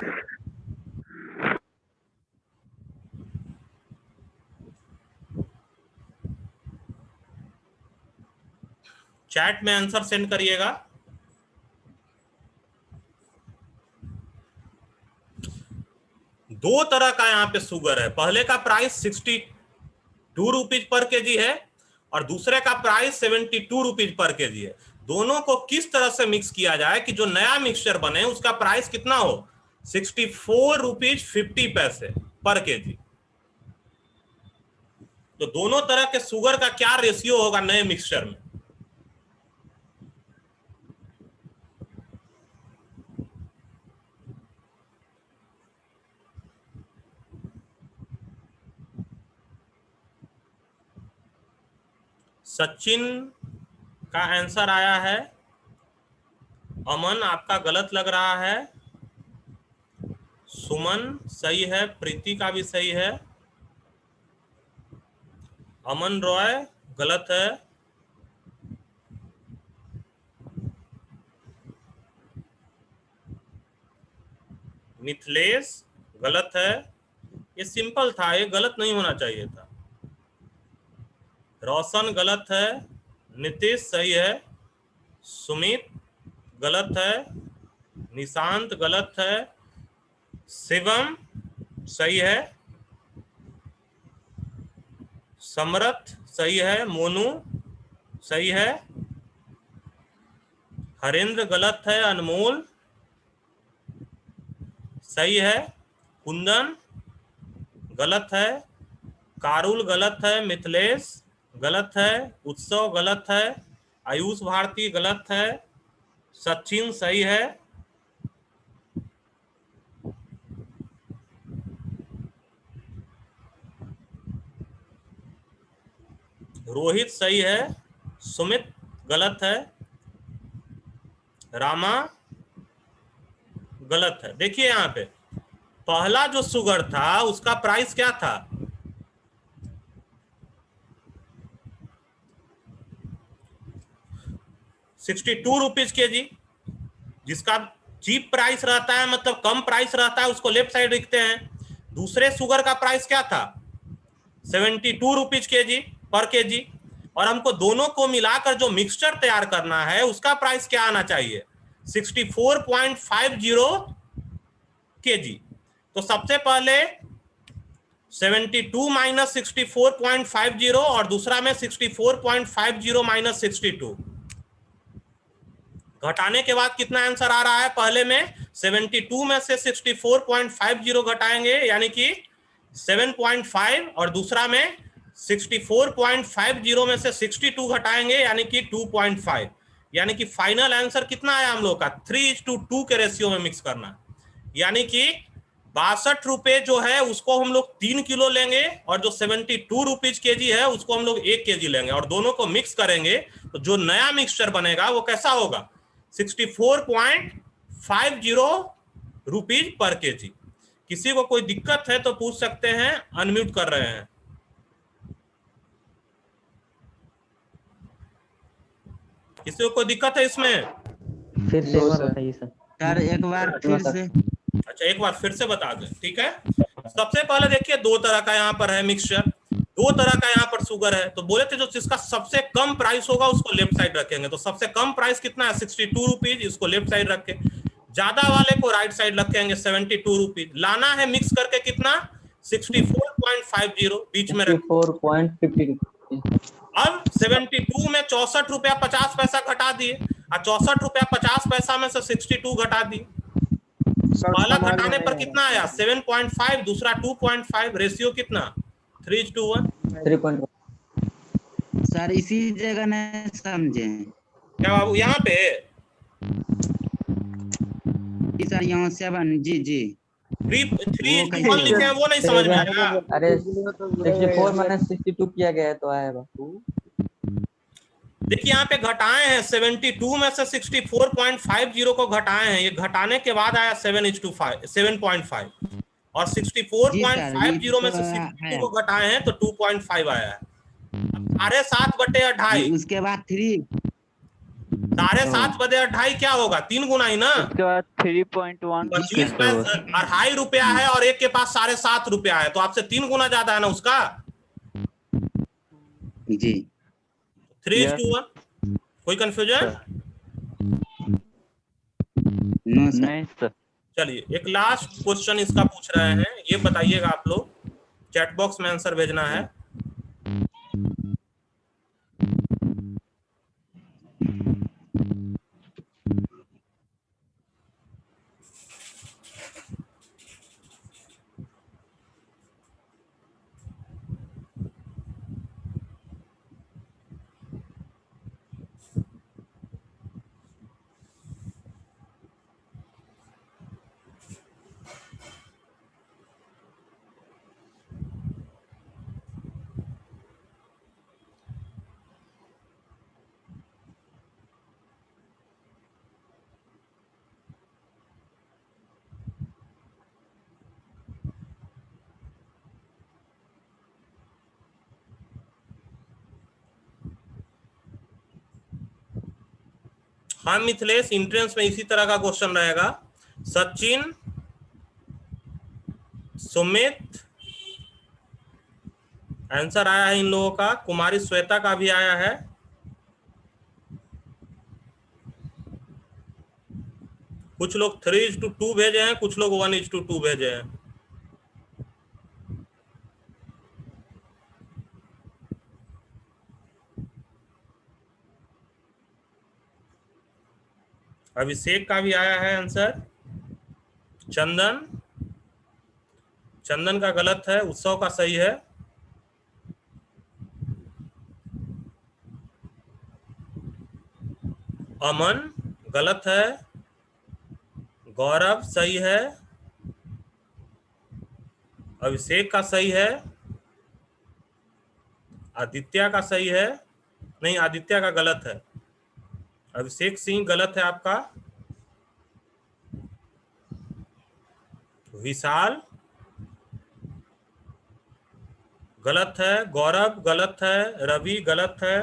चैट में आंसर सेंड करिएगा। दो तरह का यहाँ पे शुगर है। पहले का प्राइस 62 रुपीज पर केजी है और दूसरे का प्राइस 72 रुपीज पर केजी है। दोनों को किस तरह से मिक्स किया जाए कि जो नया मिक्सचर बने उसका प्राइस कितना हो 64 रुपीज 50 पैसे पर केजी। तो दोनों तरह के शुगर का क्या रेशियो होगा नए मिक्सचर में? सचिन का आंसर आया है। अमन आपका गलत लग रहा है। सुमन सही है, प्रीति का भी सही है। अमन रॉय गलत है। मिथिलेश गलत है। ये सिंपल था, ये गलत नहीं होना चाहिए था। रोशन गलत है। नीतीश सही है। सुमित गलत है। निशांत गलत है। शिवम सही है। समरथ सही है। मोनू सही है। हरेंद्र गलत है। अनमोल सही है। कुंदन गलत है। कारुल गलत है। मिथिलेश गलत है। उत्सव गलत है। आयुष भारती गलत है। सचिन सही है। रोहित सही है, सुमित गलत है, रामा गलत है। देखिए यहाँ पे पहला जो शुगर था उसका प्राइस क्या था? 62 रुपीज के जी। जिसका चीप प्राइस रहता है मतलब कम प्राइस रहता है उसको लेफ्ट साइड लिखते हैं। दूसरे शुगर का प्राइस क्या था? 72 रुपीज के जी पर के जी। और हमको दोनों को मिलाकर जो मिक्सचर तैयार करना है उसका प्राइस क्या आना चाहिए? 64.50 के जी। तो सबसे पहले 72 माइनस 64.50 और दूसरा में 64.50 माइनस 62 घटाने के बाद कितना आंसर आ रहा है? पहले में 72 में से 64.50 घटाएंगे यानी कि 7.5 और दूसरा में 64.50 में से 62 घटाएंगे यानी कि 2.5। यानी कि फाइनल आंसर कितना आया हम लोग का? 3:2 के रेशियो में मिक्स करना। यानी कि 62 रुपए जो है उसको हम लोग 3 किलो लेंगे और जो 72 रुपीज के जी है उसको हम लोग 1 के जी लेंगे और दोनों को मिक्स करेंगे तो जो नया मिक्सचर बनेगा वो कैसा होगा? 64.50 रुपीज पर के जी। किसी को कोई दिक्कत है तो पूछ सकते हैं, अनम्यूट कर रहे हैं। किसी को कोई दिक्कत है इसमें? फिर से एक बार बताइए सर। सर एक बार फिर से। अच्छा एक बार फिर से बता दें, ठीक है। सबसे पहले देखिए दो तरह का यहाँ पर है मिक्सचर, दो तरह का यहाँ पर शुगर है। तो बोले थे जो जिसका सबसे कम प्राइस होगा उसको लेफ्ट साइड रखेंगे। तो सबसे कम प्राइस कितना है? 62 रुपीज, इसको लेफ्ट साइड रखे। ज्यादा वाले को राइट साइड रखेंगे 72 रुपीज। लाना है मिक्स करके कितना? 64.50 बीच में रखें। 64.50। अब 72 में 64 रुपया 50 पैसा घटा दिए और 64 रुपया 50 पैसा में से 62 घटा दिए। पहला घटाने पर कितना आया? 7.5, दूसरा 2.5। रेशियो कितना? 3:1। 3.1। सर इसी जगह नहीं समझे क्या बाबू? यहाँ पे सर यहाँ 7 जी जी 3:1 लिखे हैं वो नहीं समझ में आया। अरे 64 माइनस 62 किया गया है तो आया बापू। देखिए यहाँ पे घटाए हैं 72 में से 64.50 को घटाए हैं। ये घटाने के बाद आया 7:5 और 64.50 में से 62 को घटाए हैं तो 2.5 आया है। 7.5/2 उसके बाद 3 7.5 क्या होगा? 3 गुना ही ना। उसके बाद 3.1 2.5 रुपया है और एक के पास 7.5 रुपया है तो आपसे 3 गुना ज्यादा है ना उसका। जी 3:1। कोई कंफ्यूजन? नहीं सर। चलिए एक लास्ट क्वेश्चन इसका पूछ रहे हैं, ये बताइएगा आप लोग, चैट बॉक्स में आंसर भेजना है। हाँ मिथिलेश, इंट्रेंस में इसी तरह का क्वेश्चन रहेगा। सचिन, सुमित, आंसर आया है इन लोगों का। कुमारी श्वेता का भी आया है। कुछ लोग 3:2 भेजे हैं, कुछ लोग 1:2 भेजे हैं। अभिषेक का भी आया है आंसर। चंदन का गलत है, उत्सव का सही है। अमन गलत है, गौरव सही है, अभिषेक का सही है, आदित्य का सही है, नहीं आदित्य का गलत है। अभिषेक सिंह गलत है आपका। विशाल गलत है, गौरव गलत है, रवि गलत है,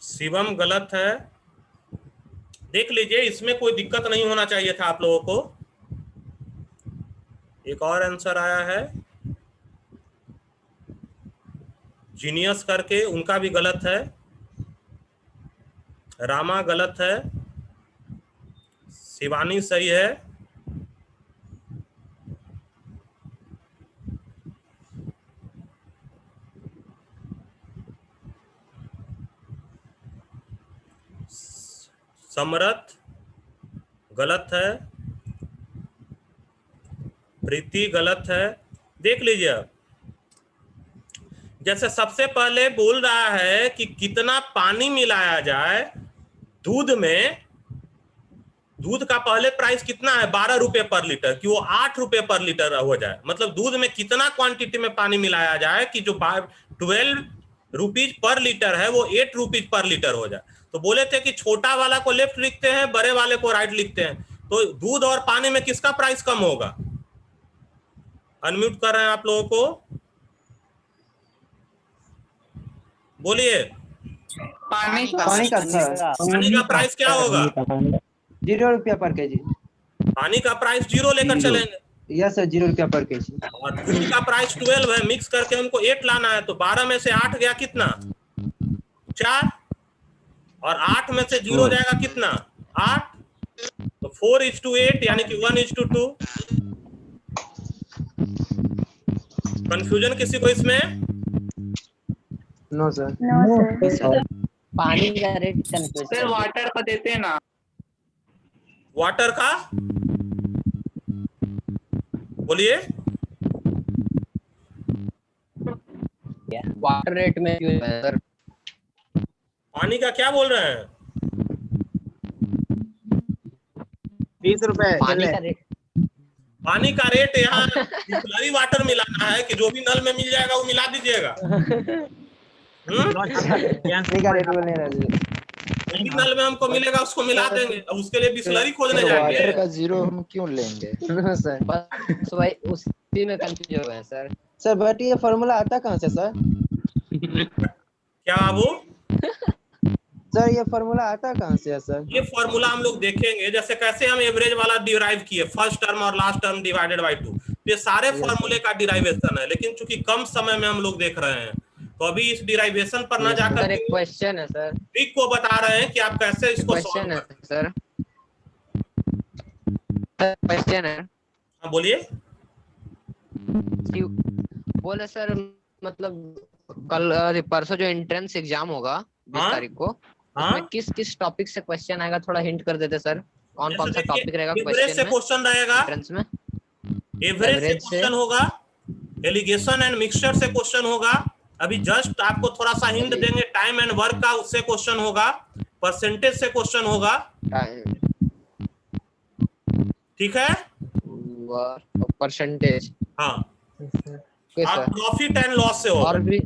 शिवम गलत है। देख लीजिए, इसमें कोई दिक्कत नहीं होना चाहिए था आप लोगों को। एक और आंसर आया है जीनियस करके, उनका भी गलत है। रामा गलत है, शिवानी सही है, समरथ गलत है, प्रीति गलत है। देख लीजिए, अब जैसे सबसे पहले बोल रहा है कि कितना पानी मिलाया जाए दूध में। दूध का पहले प्राइस कितना है, 12 रुपए पर लीटर, कि वो 8 रुपए पर लीटर हो जाए। मतलब दूध में कितना क्वांटिटी में पानी मिलाया जाए कि जो 12 रुपीज पर लीटर है वो 8 रुपीज पर लीटर हो जाए। तो बोले थे कि छोटा वाला को लेफ्ट लिखते हैं, बड़े वाले को राइट लिखते हैं। तो दूध और पानी में किसका प्राइस कम होगा? अनम्यूट कर रहे हैं आप लोगों को, बोलिए। पानी का सर, पानी का प्राइस क्या होगा? 0 रुपया पर केजी। पानी का प्राइस 0 लेकर चलेंगे। यस सर, 0 रुपया पर केजी। और दूध का प्राइस 12 है, मिक्स करके हमको 8 लाना है। तो 12 में से 8 गया कितना? 4। और 8 में से 0 जाएगा कितना? 8। तो 4:8 यानी कि 1:2। कंफ्यूजन किसी को इसमें? No sir. No sir. पानी का रेट कंफ्यूज सर वाटर का देते हैं ना। वाटर का बोलिए। वाटर रेट में यूज है सर। पानी का क्या बोल रहे हैं? 20 रुपए। पानी का रेट, पानी का रेट यहाँ बिसलरी वाटर मिलाना है कि जो भी नल में मिल जाएगा वो मिला दीजिएगा। नल में हमको मिलेगा उसको मिला देंगे, अब उसके लिए बिसलरी खोजने जाएंगे। वाटर का 0 हम क्यों लेंगे? सर बस भाई उसी में कंफ्यूज हो गए सर। सर बट ये फॉर्मूला आता कहाँ से सर? क्या बाबू? सर ये फॉर्मूला आता कहाँ से है सर? ये फॉर्मूला हम लोग देखेंगे, जैसे कैसे हम एवरेज वाला डिराइव किए, फर्स्ट टर्म और लास्ट टर्म डिवाइडेड बाय 2। ये सारे फॉर्मूले का डिराइवेशन है, लेकिन चूंकि कम समय में हम लोग देख रहे हैं तो अभी इस डिराइवेशन पर न जाकर एक क्वेश्चन है सर, ट्रिक को बता रहे हैं कि आप कैसे इसको क्वेश्चन है सर। क्वेश्चन है। हाँ बोलिए। बोले सर मतलब कल परसों जो एंट्रेंस एग्जाम होगा 20 तारीख को, उसमें किस किस टॉपिक से क्वेश्चन आएगा थोड़ा हिंट कर देते सर। कौन कौन सा टॉपिक रहेगा क्वेश्चन में? क्वेश्चन रहेगा एंट्रेंस में एवरेज से क्वेश्चन होगा, एलिगेशन एंड मिक्सचर से क्वेश्चन होगा। अभी जस्ट आपको थोड़ा सा हिंट देंगे, टाइम एंड वर्क का उससे क्वेश्चन होगा, परसेंटेज से क्वेश्चन होगा। ठीक है, परसेंटेज। हाँ, और प्रॉफिट एंड लॉस से होगा। और भी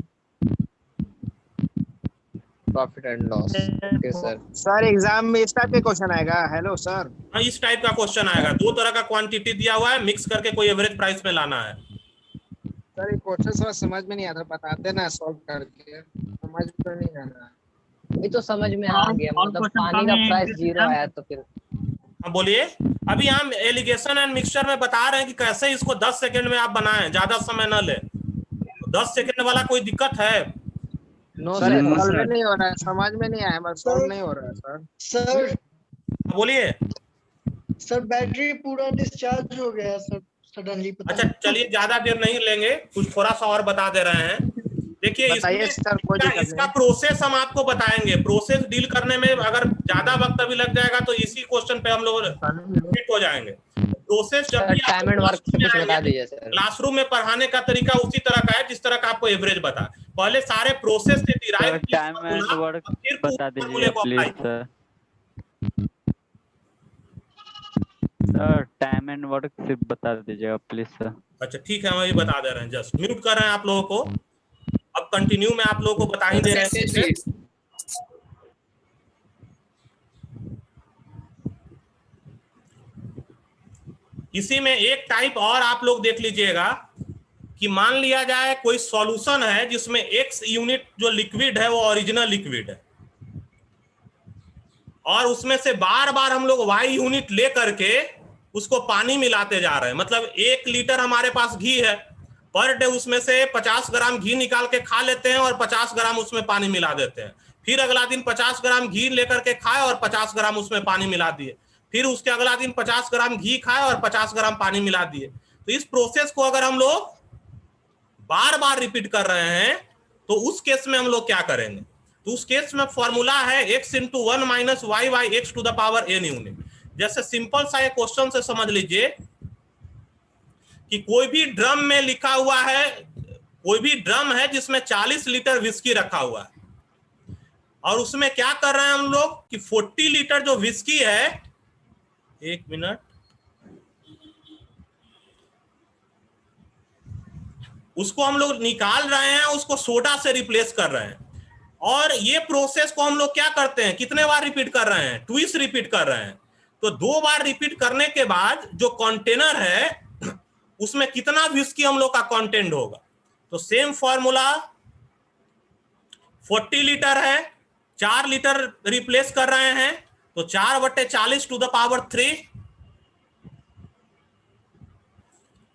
profit and loss. Okay sir. Sir exam में इस टाइप के क्वेश्चन आएगा। Hello sir. हाँ, इस टाइप का क्वेश्चन आएगा। 2 तरह का क्वांटिटी दिया हुआ है, मिक्स करके कोई एवरेज प्राइस में लाना है। सर ये क्वेश्चन समझ में नहीं आता, बताते ना सॉल्व करके, समझ में नहीं आ रहा। ये तो समझ में आ गया, मतलब पानी का प्राइस 0 आया तो फिर। हाँ बोलिए। अभी हम एलिगेशन एंड मिक्सचर में बता रहे हैं कि कैसे इसको 10 सेकंड में आप बनाएं, ज्यादा समय न ले। 10 सेकंड वाला कोई दिक्कत है? नो सर नहीं हो रहा है, समझ में नहीं आया, बस सॉल्व नहीं हो रहा है सर। बोलिए। सर बैटरी पूरा डिस्चार्ज हो गया सर सडनली। अच्छा चलिए, ज्यादा देर नहीं लेंगे, कुछ थोड़ा सा और बता दे रहे हैं। देखिए इसका प्रोसेस हम आपको बताएंगे। प्रोसेस डील करने में अगर ज्यादा वक्त अभी लग जाएगा तो इसी क्वेश्चन पे हम लोग फिट हो जाएंगे। प्रोसेस जब भी टाइम एंड वर्क से कुछ बता दीजिए सर। क्लासरूम में पढ़ाने का तरीका उसी तरह का है जिस तरह का आपको एवरेज बता। पहले सारे प्रोसेस से डिराइव टाइम एंड वर्क बता दीजिए please sir. Sir time and work सिर्फ बता दीजिएगा प्लीज सर। अच्छा ठीक है, हम अभी बता दे रहे हैं, जस्ट म्यूट कर रहे हैं आप लोगों को। अब कंटिन्यू में आप लोगों को बता ही दे रहे हैं। इसी में एक टाइप और आप लोग देख लीजिएगा कि मान लिया जाए कोई सॉल्यूशन है जिसमें x यूनिट जो लिक्विड है वो ओरिजिनल लिक्विड है, और उसमें से बार बार हम लोग y यूनिट ले करके उसको पानी मिलाते जा रहे हैं। मतलब 1 लीटर हमारे पास घी है, पर डे उसमें से 50 ग्राम घी निकाल के खा लेते हैं और 50 ग्राम उसमें पानी मिला देते हैं। फिर अगला दिन 50 ग्राम घी लेकर के खाए और 50 ग्राम उसमें पानी मिला दिए। फिर उसके अगला दिन 50 ग्राम घी खाए और 50 ग्राम पानी मिला दिए। तो इस प्रोसेस को अगर हम लोग बार बार रिपीट कर रहे हैं तो उस केस में हम लोग क्या करेंगे? तो उस केस में फॉर्मूला है x into 1 minus Y by x to the power n unit. जैसे सिंपल सा एक क्वेश्चन से समझ लीजिए कि कोई भी ड्रम में लिखा हुआ है, कोई भी ड्रम है जिसमें 40 लीटर विस्की रखा हुआ है, और उसमें क्या कर रहे हैं हम लोग कि 40 लीटर जो विस्की है, एक मिनट, उसको हम लोग निकाल रहे हैं, उसको सोडा से रिप्लेस कर रहे हैं। और ये प्रोसेस को हम लोग क्या करते हैं, कितने बार रिपीट कर रहे हैं? ट्विस रिपीट कर रहे हैं। तो 2 बार रिपीट करने के बाद जो कंटेनर है उसमें कितना विस्की हम लोग का कंटेंट होगा? तो सेम फॉर्मूला, 40 लीटर है, 4 लीटर रिप्लेस कर रहे हैं, तो 4/40 टू द पावर 3।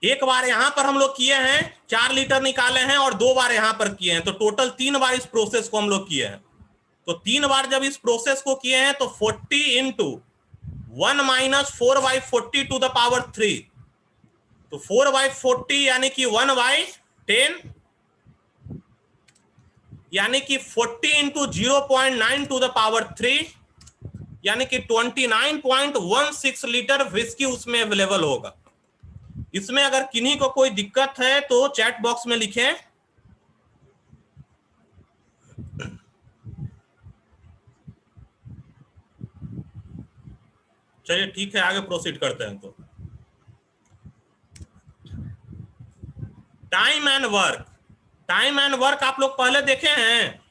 एक बार यहां पर हम लोग किए हैं, 4 लीटर निकाले हैं, और 2 बार यहां पर किए हैं, तो टोटल 3 बार इस प्रोसेस को हम लोग किए हैं। तो 3 बार जब इस प्रोसेस को किए हैं तो 40 into 1 minus 4/40 to the power 3, तो 4/40 यानी कि 1/10, यानी कि 40 इंटू 0.9 टू द पावर 3, यानी कि 29.16 लीटर विस्की उसमें अवेलेबल होगा। इसमें अगर किन्हीं को कोई दिक्कत है तो चैट बॉक्स में लिखें। चलिए ठीक है, आगे प्रोसीड करते हैं। तो time and work, time and work आप लोग पहले देखे हैं?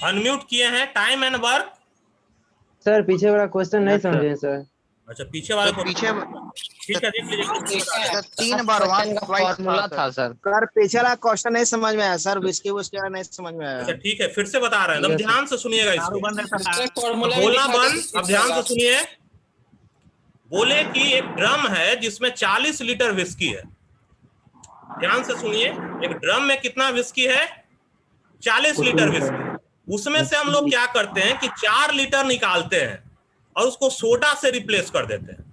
अनम्यूट किए हैं। टाइम एंड वर्क सर पीछे वाला क्वेश्चन नहीं समझे सर। अच्छा पीछे वाला तो पीछे ठीक है, देख लीजिए। 3 बार फॉर्मूला था सर। सर पीछे वाला क्वेश्चन नहीं समझ में आया सर, विस्की वाला नहीं समझ में आया। अच्छा ठीक है, फिर से बता रहे हैं, एकदम ध्यान से सुनिएगा इसको। बोलना बंद, अब ध्यान से सुनिए। बोले कि एक ड्रम है जिसमें 40 लीटर विस्की है। ध्यान से सुनिए, एक ड्रम में कितना विस्की है? 40 लीटर विस्की। उसमें से हम लोग क्या करते हैं कि 4 लीटर निकालते हैं और उसको सोडा से रिप्लेस कर देते हैं।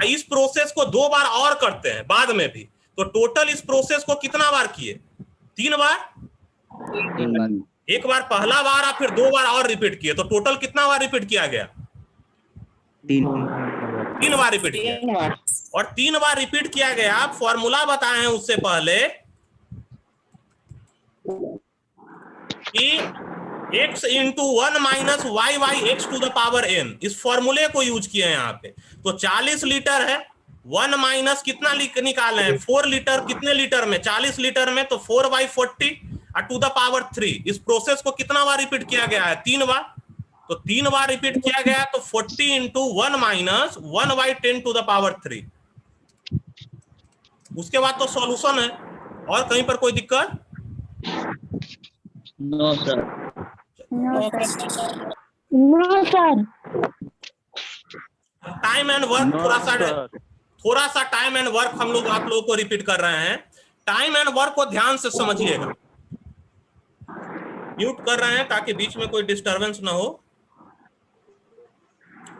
इस प्रोसेस को 2 बार और करते हैं बाद में भी। तो टोटल इस प्रोसेस को कितना बार किए? 3 बार। एक बार पहला बार और फिर 2 बार और रिपीट किए, तो टोटल कितना बार रिपीट किया गया? 3 बार रिपीट किया। और 3 बार रिपीट किया गया। फॉर्मूला बताए हैं उससे पहले कि x into 1 minus Y by x to the power n, इस फॉर्मूले को यूज किए हैं यहाँ पे। तो 40 लीटर है, 1 माइनस कितना निकाले हैं? 4 लीटर। कितने लीटर में? 40 लीटर में, तो 4/40 और टू द पावर 3। इस प्रोसेस को कितना बार रिपीट किया गया है? 3 बार। तो 3 बार रिपीट किया गया, तो 40 into 1 minus 1/10 to the power 3। उसके बाद तो सॉल्यूशन है। और कहीं पर कोई दिक्कत? No sir. No sir. Time and work थोड़ा सा टाइम एंड वर्क हम लोग आप लोगों को रिपीट कर रहे हैं। टाइम एंड वर्क को ध्यान से समझिएगा। म्यूट कर रहे हैं ताकि बीच में कोई डिस्टरबेंस ना हो,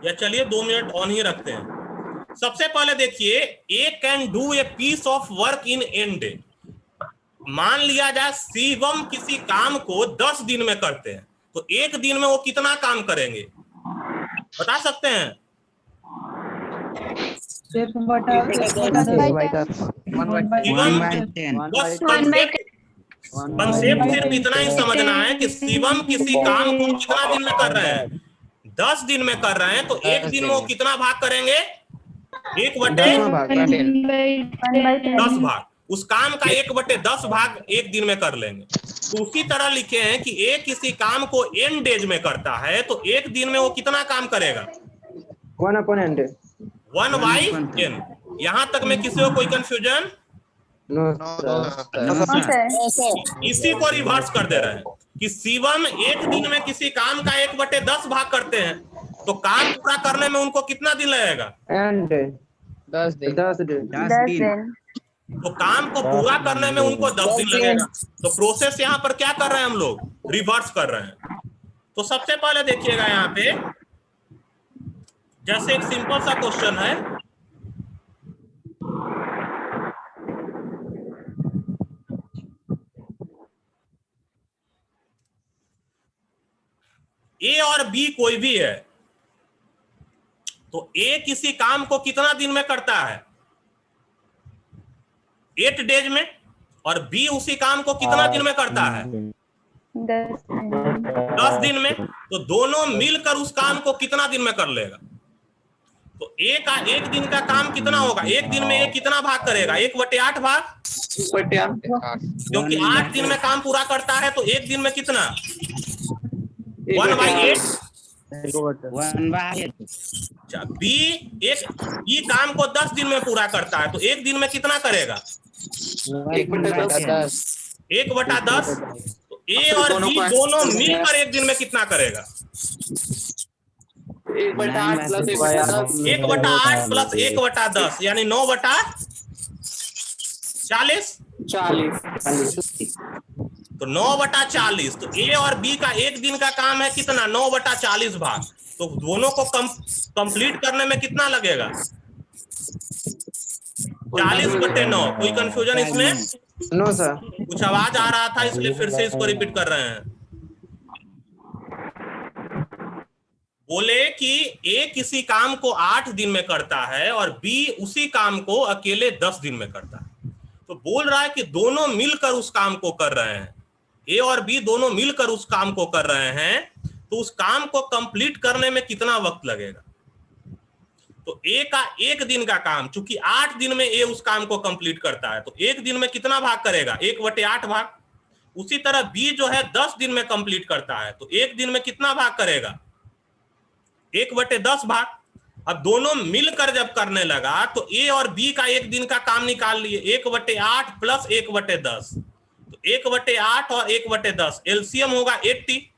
या चलिए 2 मिनट ऑन ही रखते हैं। सबसे पहले देखिए, A can do a piece of work in n day. मान लिया जाए शिवम किसी काम को 10 दिन में करते हैं, तो 1 दिन में वो कितना काम करेंगे? बता सकते हैं? 1/10 कंसेप्ट सिर्फ इतना ही समझना है कि शिवम किसी काम को कितना दिन में कर रहे हैं, 10 दिन में कर रहे हैं, तो एक दिन में वो कितना भाग करेंगे, 1/10 भाग, उस काम का 1/10 भाग एक दिन में कर लेंगे। तो उसी तरह लिखे हैं कि ए किसी काम को n डेज में करता है, तो एक दिन में वो कितना काम करेगा, 1/n। 1/n। यहाँ तक में किसी को कोई कंफ्यूजन? इसी को रिवर्स कर दे रहे हैं कि शिवम एक दिन में किसी काम का 1/10 भाग करते हैं, तो काम पूरा करने में उनको कितना दिन लगेगा, 10 दिन। तो काम को पूरा करने में उनको 10 दिन लगेगा। तो प्रोसेस यहाँ पर क्या कर रहे हैं हम लोग, रिवर्स कर रहे हैं। तो सबसे पहले देखिएगा यहाँ पे, जैसे एक सिंपल सा क्वेश्चन है, ए और बी कोई भी है, तो ए किसी काम को कितना दिन में करता है, 8 डेज में, और बी उसी काम को कितना दिन में करता है, 10 दिन में। तो दोनों मिलकर उस काम को कितना दिन में कर लेगा, तो ए का एक दिन का काम कितना होगा, एक दिन में ए कितना भाग करेगा, 1/8 भाग, क्योंकि 8 दिन में काम पूरा करता है, तो एक दिन में कितना, 1/8। बी काम को 10 दिन में पूरा करता है, तो एक दिन में कितना करेगा, 1/10। तो ए और बी दोनों मिलकर एक दिन में कितना करेगा, 1/8 प्लस 1/10 यानी 9/40। तो 9/40, तो ए और बी का एक दिन का काम है कितना, 9/40 भाग। तो दोनों को कंप्लीट करने में कितना लगेगा, 40/9। कोई कंफ्यूजन इसमें? No sir. कुछ आवाज आ रहा था इसलिए फिर से इसको रिपीट कर रहे हैं। बोले कि ए किसी काम को 8 दिन में करता है और बी उसी काम को अकेले 10 दिन में करता है। तो बोल रहा है कि दोनों मिलकर उस काम को कर रहे हैं, ए और बी दोनों मिलकर उस काम को कर रहे हैं, तो उस काम को कंप्लीट करने में कितना वक्त लगेगा। तो ए का एक दिन का काम, चूंकि 8 दिन में ए उस काम को कंप्लीट करता है, तो एक दिन में कितना भाग करेगा, 1/8 भाग। उसी तरह बी जो है 10 दिन में कंप्लीट करता है, तो एक दिन में कितना भाग करेगा, 1/10 भाग। अब दोनों मिलकर जब करने लगा, तो ए और बी का एक दिन का काम निकाल लिए, 1/8 प्लस 1/10। तो 1/8 और 1/10 एलसीएम होगा 80।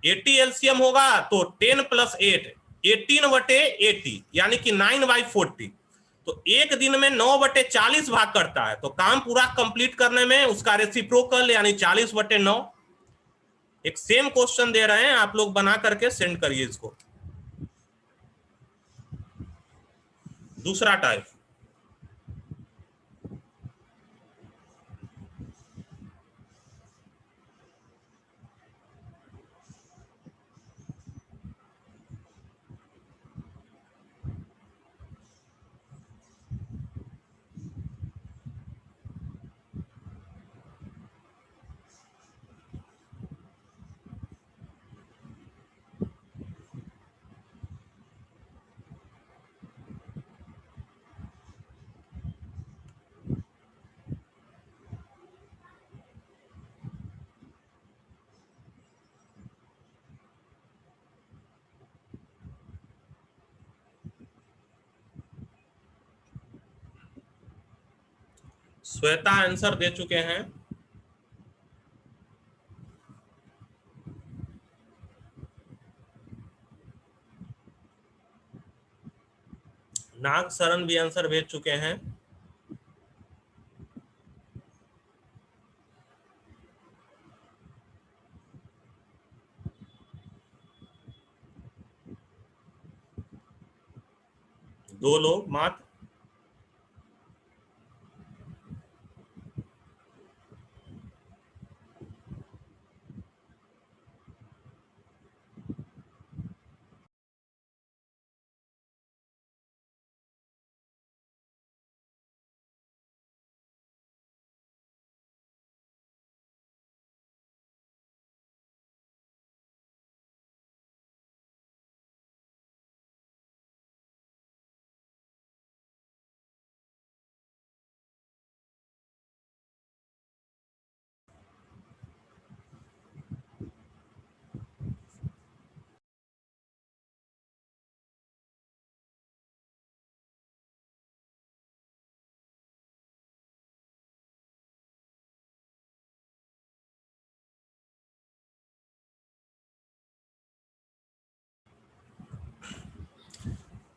80 एलसीएम होगा तो 10 प्लस 8 18/80 यानी कि 9/40। तो एक दिन में 9/40 भाग करता है, तो काम पूरा कंप्लीट करने में उसका रेसिप्रोकल यानी 40/9। एक सेम क्वेश्चन दे रहे हैं, आप लोग बना करके सेंड करिए इसको। दूसरा टाइप, श्वेता आंसर दे चुके हैं। नाग शरण भी आंसर भेज चुके हैं। दो लोग मात्र।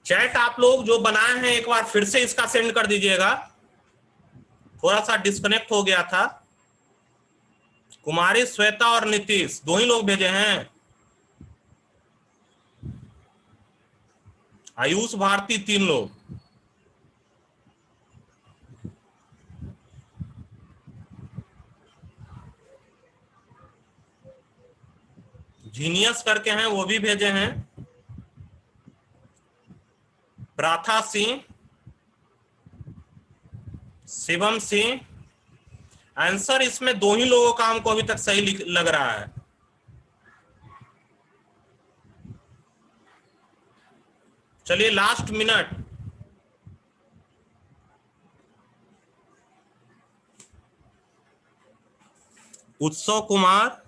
चैट आप लोग जो बनाए हैं एक बार फिर से इसका सेंड कर दीजिएगा, थोड़ा सा डिस्कनेक्ट हो गया था। कुमारी, श्वेता और नीतीश, दो ही लोग भेजे हैं। आयुष भारती 3 लोग। जीनियस करके हैं वो भी भेजे हैं। प्राथा सिंह, शिवम सिंह। आंसर इसमें 2 ही लोगों का हमको अभी तक सही लग रहा है। चलिए लास्ट मिनट। उत्सव कुमार,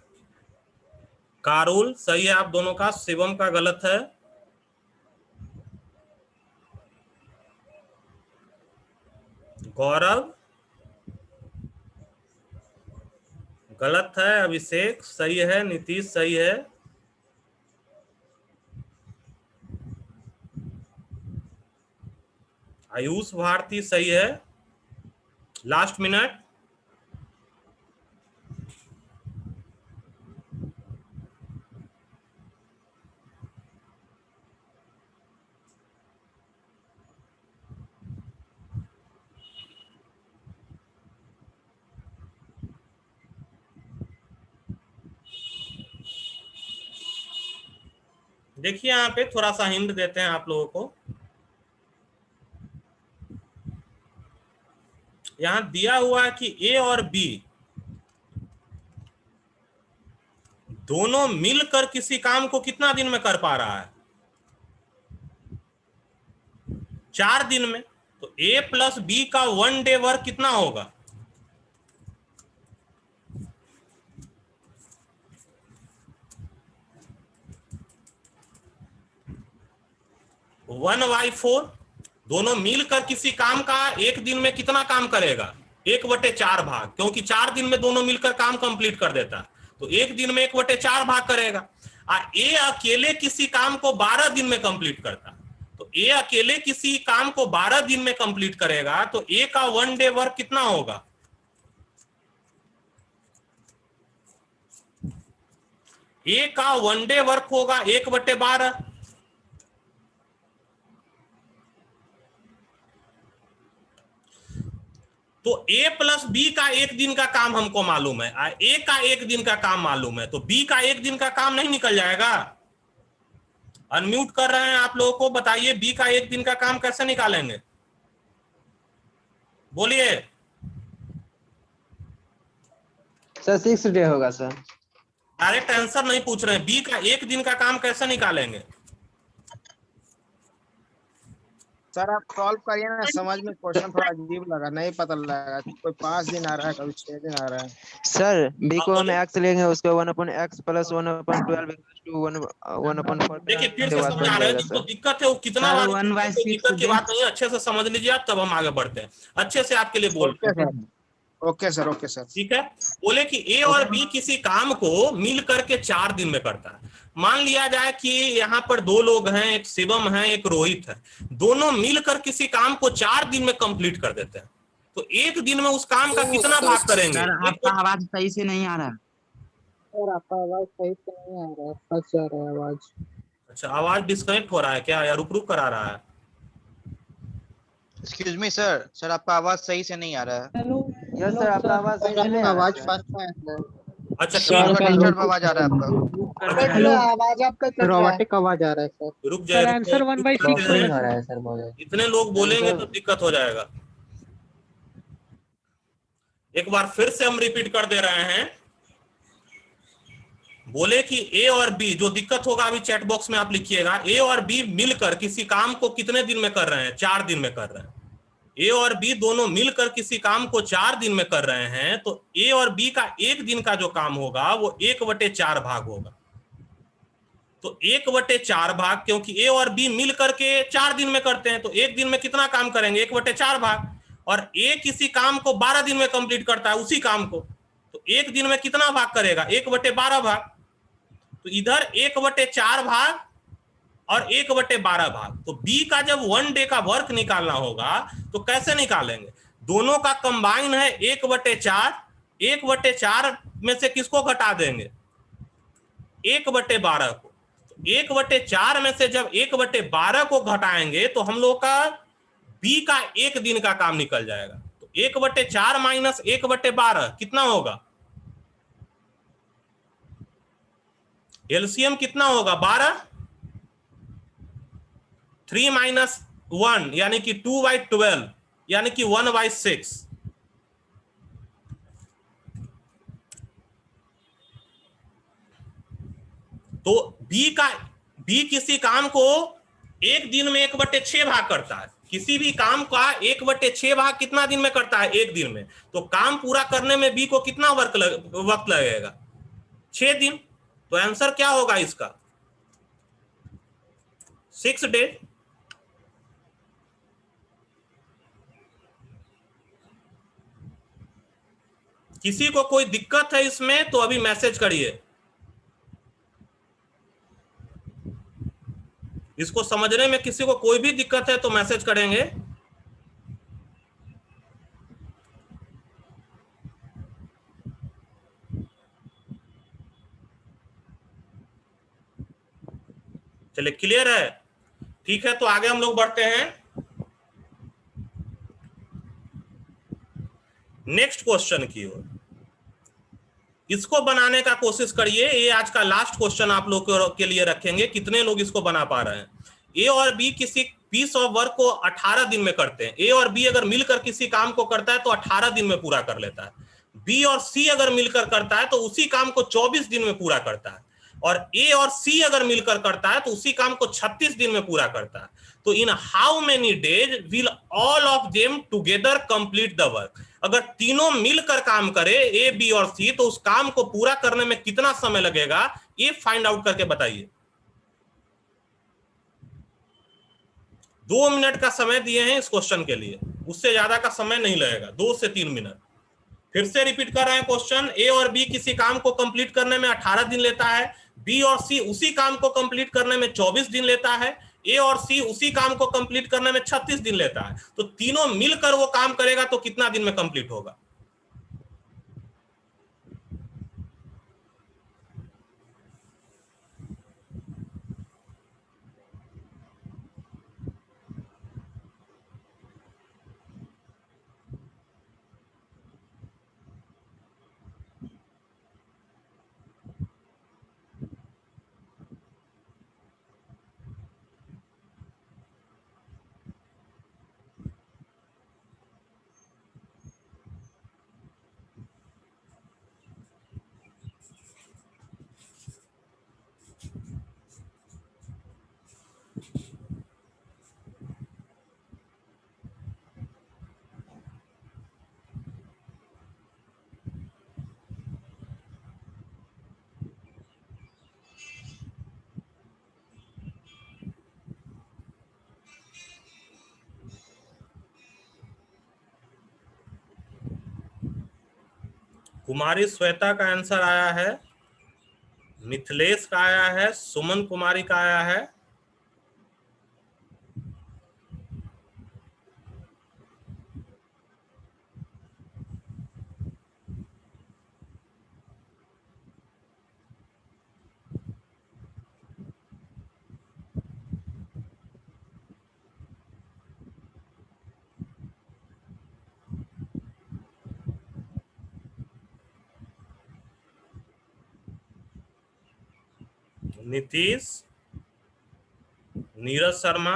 कारुल सही है आप दोनों का, शिवम का गलत है। गौरव गलत है, अभिषेक सही है, नीतीश सही है। आयुष भारती सही है। Last minute. देखिए यहाँ पे थोड़ा सा हिंट देते हैं आप लोगों को। यहां दिया हुआ है कि ए और बी दोनों मिलकर किसी काम को कितना दिन में कर पा रहा है? 4 दिन में। तो ए प्लस बी का 1 डे वर्क कितना होगा? One by 4। दोनों मिलकर किसी काम का एक दिन में कितना काम करेगा? 1/4 भाग, क्योंकि 4 दिन में दोनों मिलकर काम कंप्लीट कर देता है, तो एक दिन में 1/4 भाग करेगा। ए अकेले किसी काम को 12 दिन में कंप्लीट करता, तो ए अकेले किसी काम को 12 दिन में कंप्लीट करेगा, तो ए का 1 डे वर्क कितना होगा? ए का 1 डे वर्क होगा 1/12। तो ए प्लस बी का एक दिन का काम हमको मालूम है, ए का एक दिन का काम मालूम है, तो बी का एक दिन का काम नहीं निकल जाएगा? अनम्यूट कर रहे हैं आप लोगों को, बताइए बी का एक दिन का काम कैसे निकालेंगे? बोलिए सर 6 डे होगा सर। डायरेक्ट आंसर नहीं पूछ रहे हैं, बी का एक दिन का काम कैसे निकालेंगे? सर आप सॉल्व करिए ना, समझ में क्वेश्चन थोड़ा अजीब लगा, नहीं पता लगा, कोई 5 दिन आ रहा है, कभी 6 दिन आ रहा है। सर बी को हम x लेंगे, उसको 1/x प्लस 1/12 टू 1/4। देखिए फिर से समझा रहे हैं, जिसको दिक्कत है वो कितना बार दिक्कत की बात नहीं है, अच्छे से समझ लीजिए आप, तब हम आगे बढ़ते हैं। अच्छे से आपके लिए बोलते हैं। Okay sir, okay sir. ठीक है। बोले कि ए और बी किसी काम को मिल करके 4 दिन में करता है। मान लिया जाए कि यहाँ पर 2 लोग हैं, एक शिवम है एक रोहित है, दोनों मिलकर किसी काम को 4 दिन में कंप्लीट कर देते हैं, तो एक दिन में उस काम का कितना भाग करेंगे? सर आपका आवाज सही से नहीं आ रहा है। सर आपका आवाज सही से नहीं आ रहा है, फंस जा रहा है आवाज। अच्छा, आवाज डिस्कनेक्ट हो रहा है क्या, या रुक रुक करा रहा है? एक्सक्यूज मी सर, सर आपका आवाज सही से नहीं आ रहा है। यस सर, आपका आवाज सही से नहीं आ रहा है। अच्छा डिस्टर्ब आवाज आ रहा है आपका। आवाज आपका रोबोटिक आवाज आ रहा है सर। रुक जाए, आंसर 1/6 आ रहा है सर बहुत। इतने लोग बोलेंगे तो दिक्कत हो जाएगा। एक बार फिर से हम रिपीट कर दे रहे हैं। बोले कि ए और बी, जो दिक्कत होगा अभी चैट बॉक्स में आप लिखिएगा, ए और बी मिलकर किसी काम को कितने दिन में कर रहे हैं? 4 दिन में कर रहे हैं। ए और बी दोनों मिलकर किसी काम को 4 दिन में कर रहे हैं, तो ए और बी का एक दिन का जो काम होगा वो 1/4 भाग होगा। तो 1/4 भाग, क्योंकि ए और बी मिल करके 4 दिन में करते हैं, तो एक दिन में कितना काम करेंगे? 1/4 भाग। और ए किसी काम को 12 दिन में कंप्लीट करता है उसी काम को, तो एक दिन में कितना भाग करेगा? 1/12 भाग। तो इधर 1/4 भाग और 1/12 भाग। तो बी का जब 1 डे का वर्क निकालना होगा तो कैसे निकालेंगे? दोनों का कंबाइन है 1/4, 1/4 में से किसको घटा देंगे? 1/12 को। 1/4 में से जब 1/12 को घटाएंगे तो हम लोग का बी का 1 दिन का काम निकल जाएगा। तो 1/4 माइनस 1/12 कितना होगा? एलसीएम कितना होगा? 12। 3 माइनस 1 यानी कि 2/12 यानी कि 1/6। तो बी किसी काम को 1 दिन में 1/6 भाग करता है। किसी भी काम का 1/6 भाग कितना दिन में करता है? 1 दिन में। तो काम पूरा करने में बी को कितना वक्त लगेगा? 6 दिन। तो आंसर क्या होगा इसका? 6 डे। किसी को कोई दिक्कत है इसमें तो अभी मैसेज करिए। इसको समझने में किसी को कोई भी दिक्कत है तो मैसेज करेंगे। चलिए, क्लियर है? ठीक है, तो आगे हम लोग बढ़ते हैं। नेक्स्ट क्वेश्चन की ओर। इसको बनाने का कोशिश करिए। ये आज का लास्ट क्वेश्चन आप लोग के लिए रखेंगे। कितने लोग इसको बना पा रहे हैं? ए और बी किसी पीस ऑफ वर्क को 18 दिन में करते हैं। ए और बी अगर मिलकर किसी काम को करता है तो 18 दिन में पूरा कर लेता है। बी और सी अगर मिलकर करता है तो उसी काम को 24 दिन में पूरा करता है। और ए और सी अगर मिलकर करता है तो उसी काम को 36 दिन में पूरा करता है। तो in how many days will all of them together complete the work? अगर तीनों मिलकर काम करे, ए बी और सी, तो उस काम को पूरा करने में कितना समय लगेगा? ये फाइंड आउट करके बताइए। 2 मिनट का समय दिए हैं इस क्वेश्चन के लिए, उससे ज्यादा का समय नहीं लगेगा, 2 से 3 मिनट। फिर से रिपीट कर रहे हैं क्वेश्चन। ए और बी किसी काम को कंप्लीट करने में 18 दिन लेता है। बी और सी उसी काम को कंप्लीट करने में 24 दिन लेता है। ए और सी उसी काम को कंप्लीट करने में 36 दिन लेता है। तो तीनों मिलकर वो काम करेगा तो कितना दिन में कंप्लीट होगा? कुमारी श्वेता का आंसर आया है, मिथिलेश का आया है, सुमन कुमारी का आया है। नीतीश, नीरज शर्मा,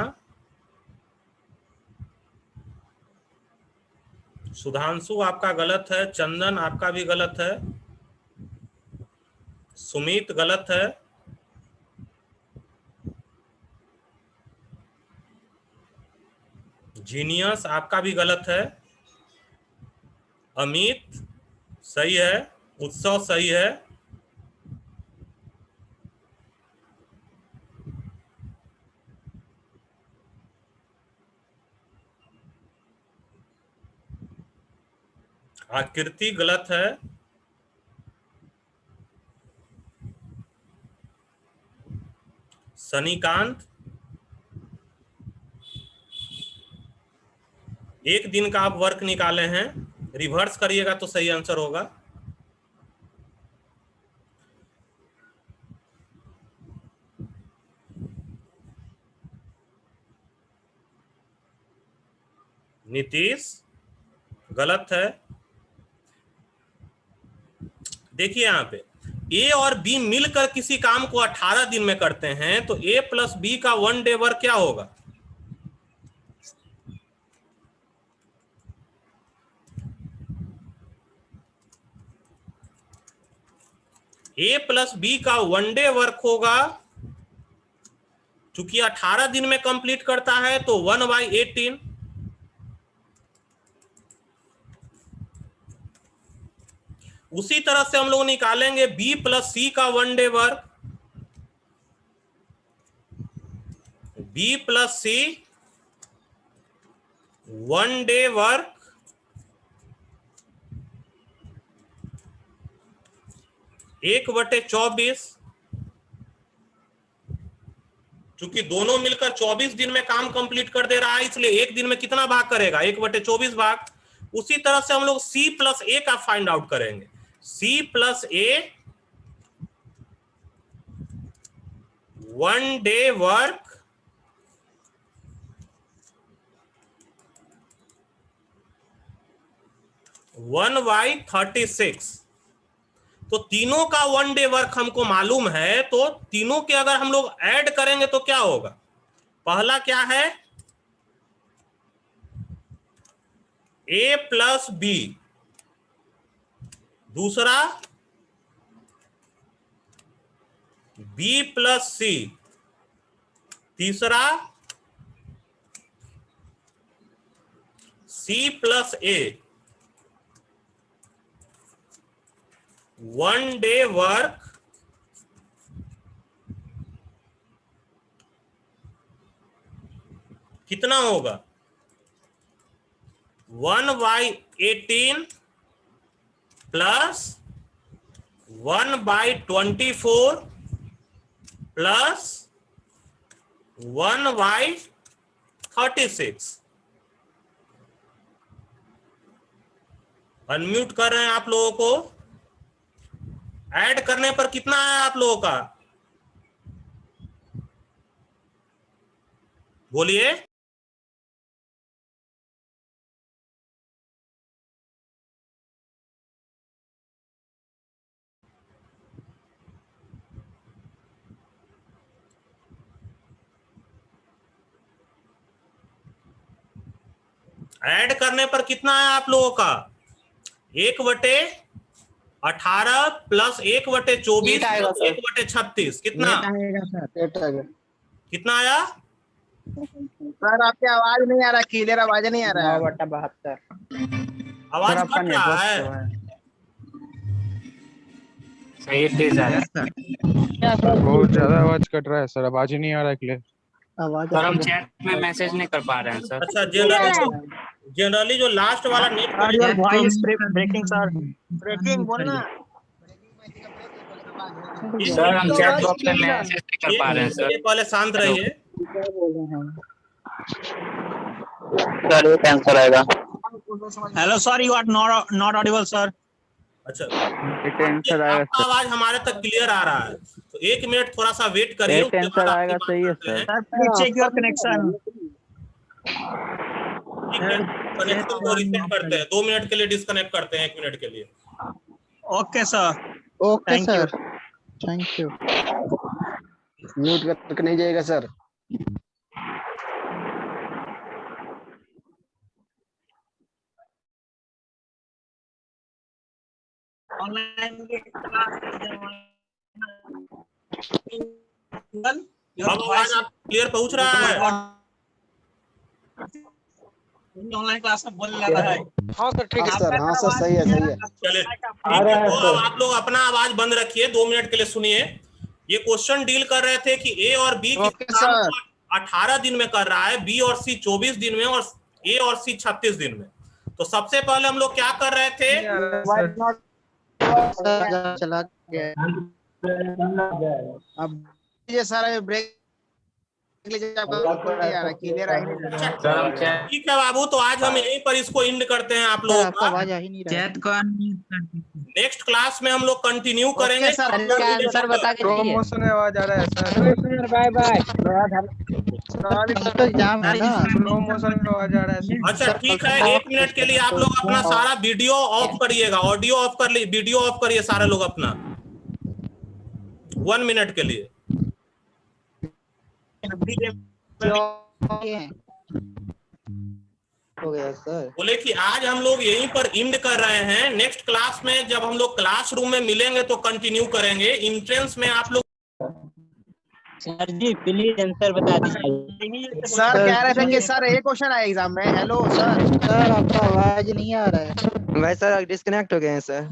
सुधांशु आपका गलत है, चंदन आपका भी गलत है, सुमित गलत है, जीनियस आपका भी गलत है, अमित सही है, उत्सव सही है, आकृति गलत है, सनीकांत एक दिन का आप वर्क निकाले हैं, रिवर्स करिएगा तो सही आंसर होगा। नीतीश गलत है। देखिए यहाँ पे ए और बी मिलकर किसी काम को 18 दिन में करते हैं, तो ए प्लस बी का 1 डे वर्क क्या होगा? ए प्लस बी का 1 डे वर्क होगा, चूंकि 18 दिन में कंप्लीट करता है तो 1/18। उसी तरह से हम लोग निकालेंगे बी प्लस सी का 1 डे वर्क। बी प्लस सी 1 डे वर्क 1/24। चूंकि दोनों मिलकर 24 दिन में काम कंप्लीट कर दे रहा है, इसलिए एक दिन में कितना भाग करेगा? 1/24 भाग। उसी तरह से हम लोग सी प्लस ए का फाइंड आउट करेंगे। सी प्लस ए 1 डे वर्क 1/36। तो तीनों का 1 डे वर्क हमको मालूम है, तो तीनों के अगर हम लोग ऐड करेंगे तो क्या होगा? पहला क्या है? ए प्लस बी, दूसरा बी प्लस सी, तीसरा सी प्लस ए। 1 डे वर्क कितना होगा? 1/18 प्लस 1/24 प्लस 1/36। अनम्यूट कर रहे हैं आप लोगों को। ऐड करने पर कितना है आप लोगों का? बोलिए। ऐड करने पर कितना है आप लोगों का? 1/18 प्लस 1/24 प्लस 1/36 कितना? कितना आया? सर आपकी आवाज नहीं आ रहा, क्लियर आवाज नहीं आ रहा है। 9/72। आवाज कट रहा है। सही तेज आ रहा है। बहुत ज्यादा आवाज कट रहा है सर, आवाज ही नहीं आ रहा है क्लियर। सर हम चैट में मैसेज नहीं कर पा रहे हैं सर। अच्छा, जनरली जो लास्ट वाला नेट ब्रेकिंग सर, ब्रेकिंग बोलना। सर हम चैट बॉक्स में मैसेज नहीं कर पा रहे हैं सर। पहले शांत रहिए। सर एक आंसर आएगा। Hello sir, you are not audible sir. अच्छा, आंसर आएगा आपका आवाज हमारे तक क्लियर आ रहा है, तो 1 मिनट थोड़ा सा वेट करिए। एक आंसर आएगा, सही है sir. Please check your connection. Connection को रीसेट करते हैं, 2 मिनट के लिए डिस्कनेक्ट करते हैं, 1 मिनट के लिए। Okay sir. Okay sir, thank you. Mute करके नहीं जाएगा सर। ऑनलाइन आवाज आप क्लियर पहुंच रहा है? ऑनलाइन क्लास में बोलने लगा है। हाँ सर, ठीक है सर। हाँ सर, सही है, सही है। चलिए ठीक है, तो आप लोग अपना आवाज बंद रखिए, 2 मिनट के लिए सुनिए। ये क्वेश्चन डील कर रहे थे कि ए और बी की काम 18 दिन में कर रहा है, बी और सी 24 दिन में, और ए और सी 36 दिन में। तो सबसे पहले हम लोग क्या कर रहे थे? चला गया। अब ये सारा ब्रेक क्लियर आई नहीं। ठीक है बाबू, तो आज हम यहीं पर इसको एंड करते हैं आप लोगों का। आवाज आ ही नहीं रहा। चैट को नेक्स्ट क्लास में हम लोग कंटिन्यू करेंगे। आंसर बता के दीजिए। प्रमोशन में आवाज आ रहा है सर। Bye bye. प्रमोशन में आवाज आ रहा है। अच्छा ठीक है, 1 मिनट के लिए आप लोग अपना सारा वीडियो ऑफ करिएगा, ऑडियो ऑफ कर ली, वीडियो ऑफ करिए सारे लोग अपना 1 मिनट के लिए। हो गया सर। बोले कि आज हम लोग यहीं पर एंड कर रहे हैं। नेक्स्ट क्लास में जब हम लोग क्लासरूम में मिलेंगे तो कंटिन्यू करेंगे। एंट्रेंस में आप लोग सर जी प्लीज आंसर बता दीजिए। सर कह रहे थे कि सर एक क्वेश्चन आया एग्जाम में। Hello sir. सर आपका आवाज नहीं आ रहा है। भाई सर डिस्कनेक्ट हो गए हैं सर।